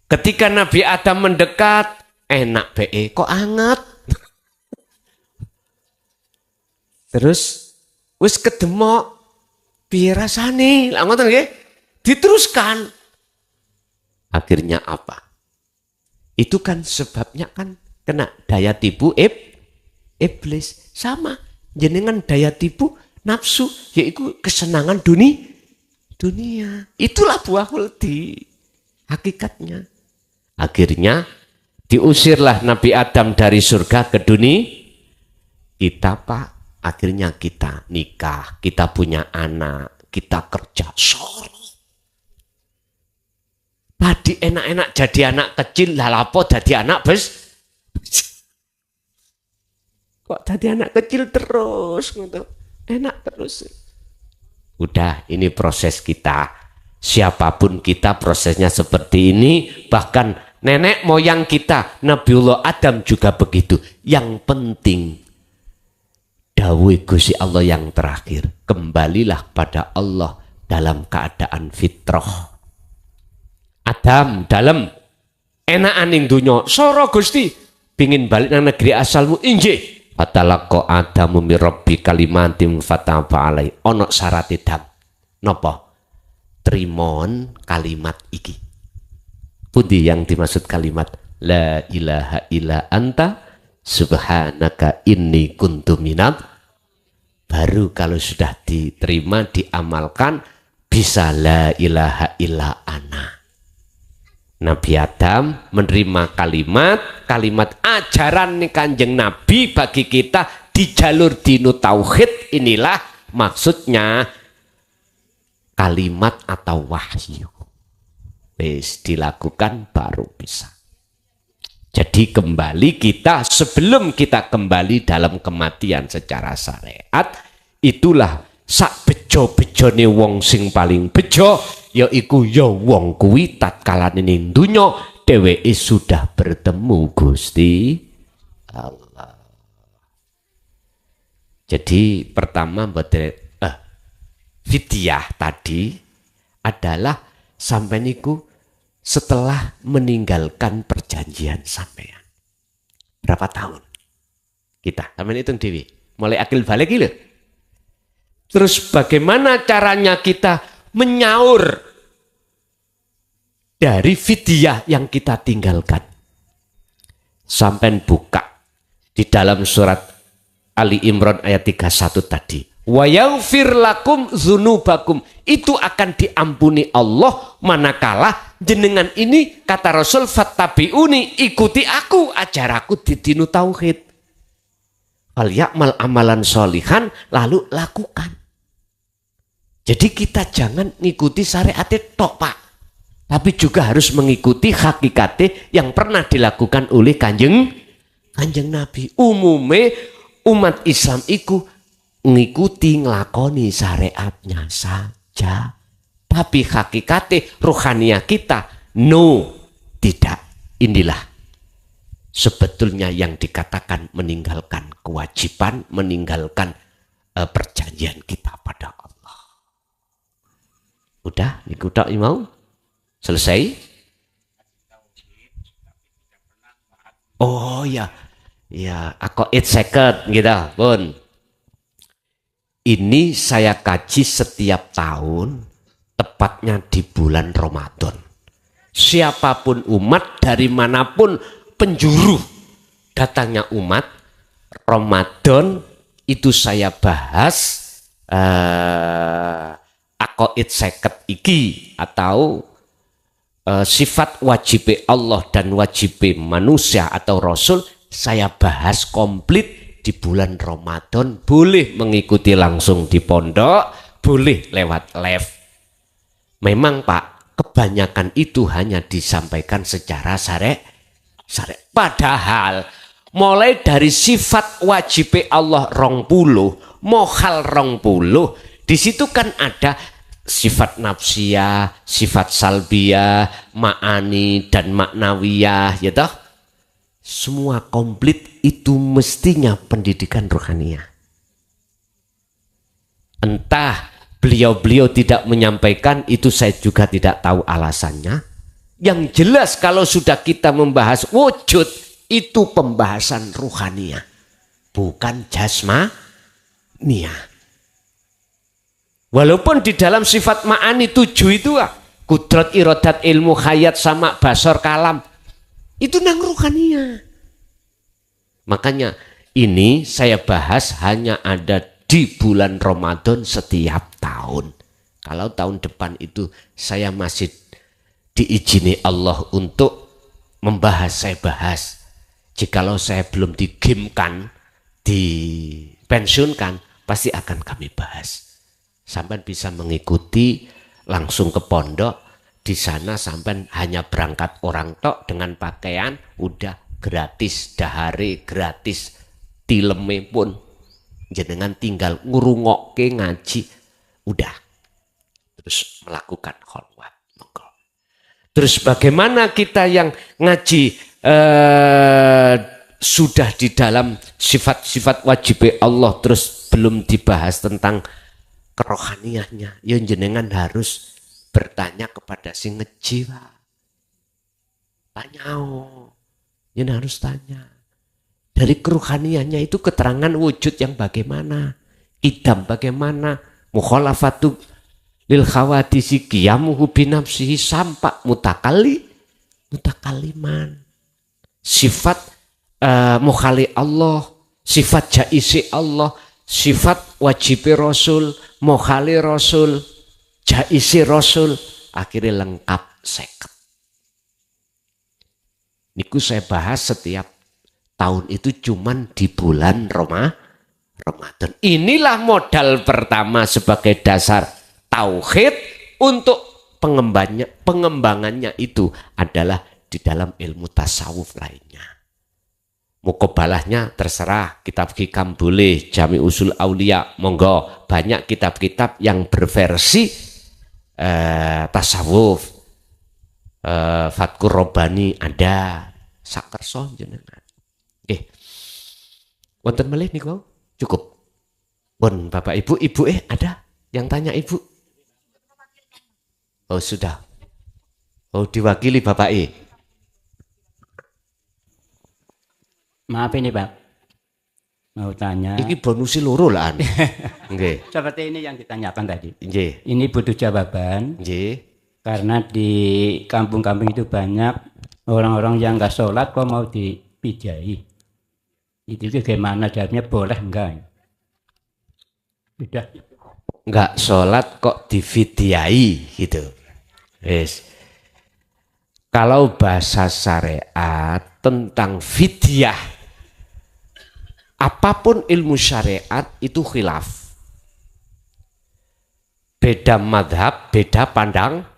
Ketika Nabi Adam mendekat, enak be, kok anget. Terus wis kedemok, piye rasane? Lah ngoten nggih. Diteruskan. Akhirnya apa? Itu kan sebabnya kan kena daya tipu iblis. Sama jenengan daya tipu nafsu, yaitu kesenangan dunia. Itulah buah khuldi hakikatnya. Akhirnya diusirlah Nabi Adam dari surga ke dunia. Kita Pak, akhirnya kita nikah, kita punya anak, kita kerja sore. Tadi enak-enak jadi anak kecil, lalapo jadi anak kok jadi anak kecil terus, enak terus. Udah, ini proses kita. Siapapun kita prosesnya seperti ini. Bahkan nenek moyang kita, Nabiullah Adam juga begitu. Yang penting, dawuh Gusti Allah yang terakhir. Kembalilah pada Allah dalam keadaan fitrah. Adam dalam enakan ing dunya sora Gusti pingin balik nang negeri asalmu injih fatalaqqa Adamu mir rabbi kalimatin fataba alai ana syarat Adam napa trimon kalimat iki pundi yang dimaksud kalimat la ilaha illa anta subhanaka inni kuntu minat. Baru kalau sudah diterima diamalkan bisa la ilaha illa ana. Nabi Adam menerima kalimat ajaran Kanjeng Nabi bagi kita di jalur dinu tauhid. Inilah maksudnya kalimat atau wahyu. Wis dilakukan baru bisa. Jadi kembali kita, sebelum kita kembali dalam kematian secara syariat, itulah sak bejo-bejone wong sing paling bejo, yaiku ya wong kuwi tatkala ning donya dheweke sudah bertemu Gusti Allah. Jadi pertama fidyah tadi adalah sampai niku setelah meninggalkan perjanjian sampean. Berapa tahun? Kita sampean hitung dewi. Mulai akil balik lho. Terus bagaimana caranya kita menyaur dari fidyah yang kita tinggalkan? Sampai buka di dalam surat Ali Imran ayat 31 tadi. Wa yaghfir lakum dzunubakum. Itu akan diampuni Allah manakala jenengan ini kata Rasul fattabi'uni, ikuti aku, ajar aku di dinu tauhid. Fal ya'mal amalan sholihan, lalu lakukan. Jadi kita jangan ngikuti syariat tok Pak. tapi juga harus mengikuti hakikate yang pernah dilakukan oleh kanjeng Nabi. Umume umat Islam iku ngikuti nglakoni syariatnya saja, tapi hakikate rohania kita no, tidak. Inilah sebetulnya yang dikatakan meninggalkan kewajiban, meninggalkan perjanjian kita pada Allah. Udah, niku tok mau selesai. Oh ya, ya, aku 8 second gitu, pun. Ini saya kaji setiap tahun, tepatnya di bulan Ramadan. Siapapun umat dari manapun penjuru datangnya umat, Ramadan itu saya bahas akoid seket iki atau sifat wajib Allah dan wajib manusia atau Rasul saya bahas komplit di bulan Ramadan. Boleh mengikuti langsung di pondok, boleh lewat live. Memang Pak, kebanyakan itu hanya disampaikan secara syariat. Padahal mulai dari sifat wajib Allah 20, mohal 20, di situ kan ada sifat nafsiyah, sifat salbiyah, ma'ani dan maknawiyah, ya toh? Semua komplit itu mestinya pendidikan rohaniah. Entah beliau-beliau tidak menyampaikan, itu saya juga tidak tahu alasannya. Yang jelas kalau sudah kita membahas wujud, itu pembahasan ruhaniah, bukan jasmaniah. Walaupun di dalam sifat ma'ani 7 itu kudrat, irodat, ilmu, hayat, sama, basor, kalam, itu nang ruhaniah. Makanya ini saya bahas hanya ada di bulan Ramadan setiap tahun. Kalau tahun depan itu saya masih diizini Allah untuk membahas, saya bahas. Jikalau saya belum digamkan, dipensiunkan, pasti akan kami bahas. Sampai bisa mengikuti langsung ke pondok. Di sana sampai hanya berangkat orang tok dengan pakaian, udah gratis, dahare gratis, tileme pun jenengan tinggal ngurungokke ngaji, udah. Terus melakukan kholwat. Terus bagaimana kita yang ngaji sudah di dalam sifat-sifat wajib Allah terus belum dibahas tentang kerohaniannya, ya jenengan harus bertanya kepada si ngeji, tanya, jenengan harus tanya dari kerohaniannya itu keterangan wujud yang bagaimana, idam bagaimana, mukhalafatu lil khawadisi qiyamuhu binafsihi sampai mutakaliman, sifat mukhali Allah, sifat jaisi Allah, sifat wajib Rasul, mukhali Rasul, jaisi Rasul, akhirnya lengkap 50. Niku saya bahas setiap tahun itu cuman di bulan Ramadan. Inilah modal pertama sebagai dasar tauhid untuk pengembangannya itu adalah di dalam ilmu tasawuf lainnya. Mukobalahnya terserah, kitab hikam boleh, Jami Usul Aulia monggo, banyak kitab-kitab yang berversi tasawuf, Fatkur Robani ada, sakerso jenengan. Wonten melih niku cukup. Pun Bapak Ibu, ada yang tanya Ibu? Oh sudah. Oh diwakili Bapak Maaf ini Pak, mau tanya. Ini bonusi loro lah. Nggih. Seperti ini yang ditanyakan tadi. Nggih. Ini butuh jawaban. Nggih. Karena di kampung-kampung itu banyak orang-orang yang nggak sholat kok mau dipijai. Itu gimana jawabnya, boleh enggak? Sudah. Enggak sholat kok difidyai gitu. Yes. Kalau bahasa syariat tentang fidyah, apapun ilmu syariat itu khilaf. Beda madhab, beda pandangan.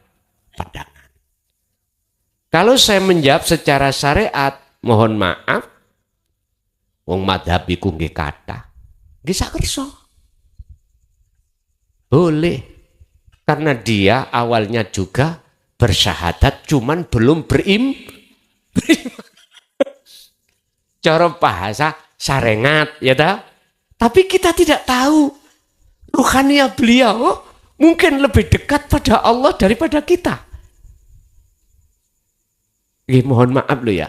Kalau saya menjawab secara syariat, mohon maaf, wong madhab iku nggih kathah. Nggih sak kersa. Boleh. Karena dia awalnya juga bersyahadat, cuman belum beriman. Cara bahasa sarengat, ya ta? Tapi kita tidak tahu ruhaniyah beliau mungkin lebih dekat pada Allah daripada kita. Mohon maaf loh ya,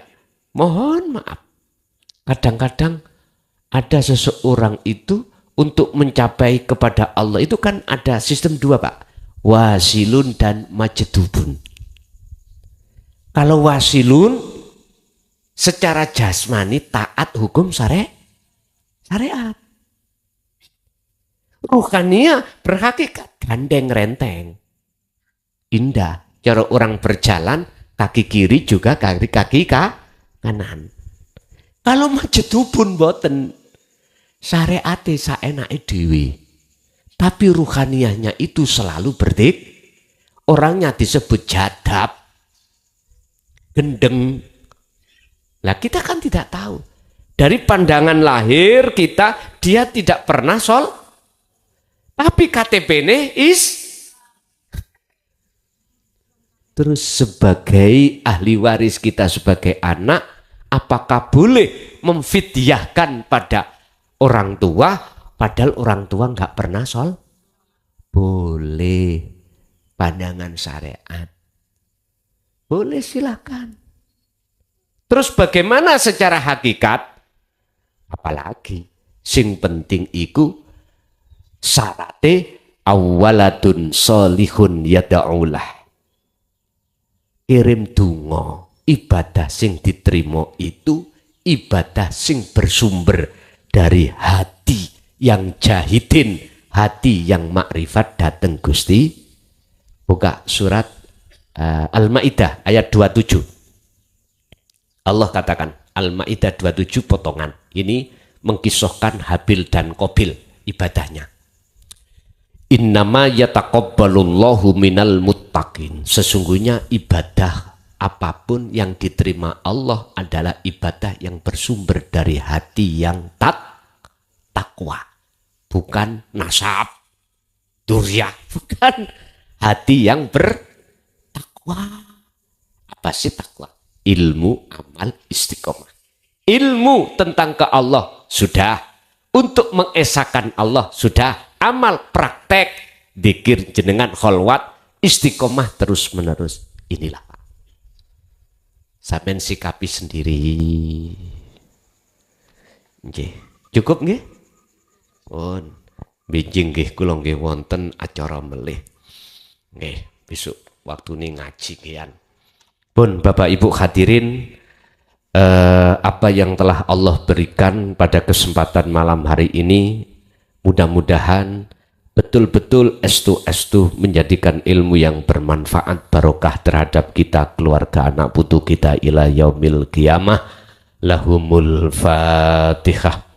mohon maaf. Kadang-kadang ada seseorang itu untuk mencapai kepada Allah itu kan ada sistem dua Pak, wasilun dan majdubun. Kalau wasilun secara jasmani taat hukum syariat. Ruhaniyah berhakikat gandeng renteng, indah. Cara orang berjalan kaki kiri juga kaki kanan. Kalau majdubun boten syariate saenake dhewe. Tapi ruhaniyahnya itu selalu berdik. Orangnya disebut jadab, gendeng. Lah kita kan tidak tahu. Dari pandangan lahir kita, dia tidak pernah tapi KTP-nya Terus sebagai ahli waris kita sebagai anak, apakah boleh memfidyahkan pada orang tua, padahal orang tua nggak pernah Boleh, pandangan syariat. Boleh, silakan. Terus bagaimana secara hakikat? Apalagi, sing penting iku syarate awaladun solihun yada'ulah. Kirim donga, ibadah sing diterima itu ibadah sing bersumber dari hati yang jahidin, hati yang makrifat dateng Gusti. Buka surat Al-Maidah ayat 27. Allah katakan, Al-Maidah 27 potongan. Ini mengkisahkan Habil dan Qabil ibadahnya. Innama yataqabbalullahu minal muttaqin. Sesungguhnya ibadah apapun yang diterima Allah adalah ibadah yang bersumber dari hati yang takwa. Bukan nasab, durya, bukan. Hati yang bertakwa. Apa sih takwa? Ilmu, amal, istiqomah. Ilmu tentang ke Allah sudah. Untuk mengesahkan Allah sudah. Amal, praktek, dzikir jenengan kholwat, istiqomah terus menerus. Inilah Pak. Sampeyan sikapi sendiri. Nggih. Cukup nggih? Pun. Benjing nggih kula nggih wonten acara melih. Nggih, besok waktune ngaji kian. Pun Bapak Ibu hadirin, apa yang telah Allah berikan pada kesempatan malam hari ini, mudah-mudahan betul-betul estu menjadikan ilmu yang bermanfaat barokah terhadap kita, keluarga, anak putu kita ila yaumil qiyamah. Lahumul Fatihah.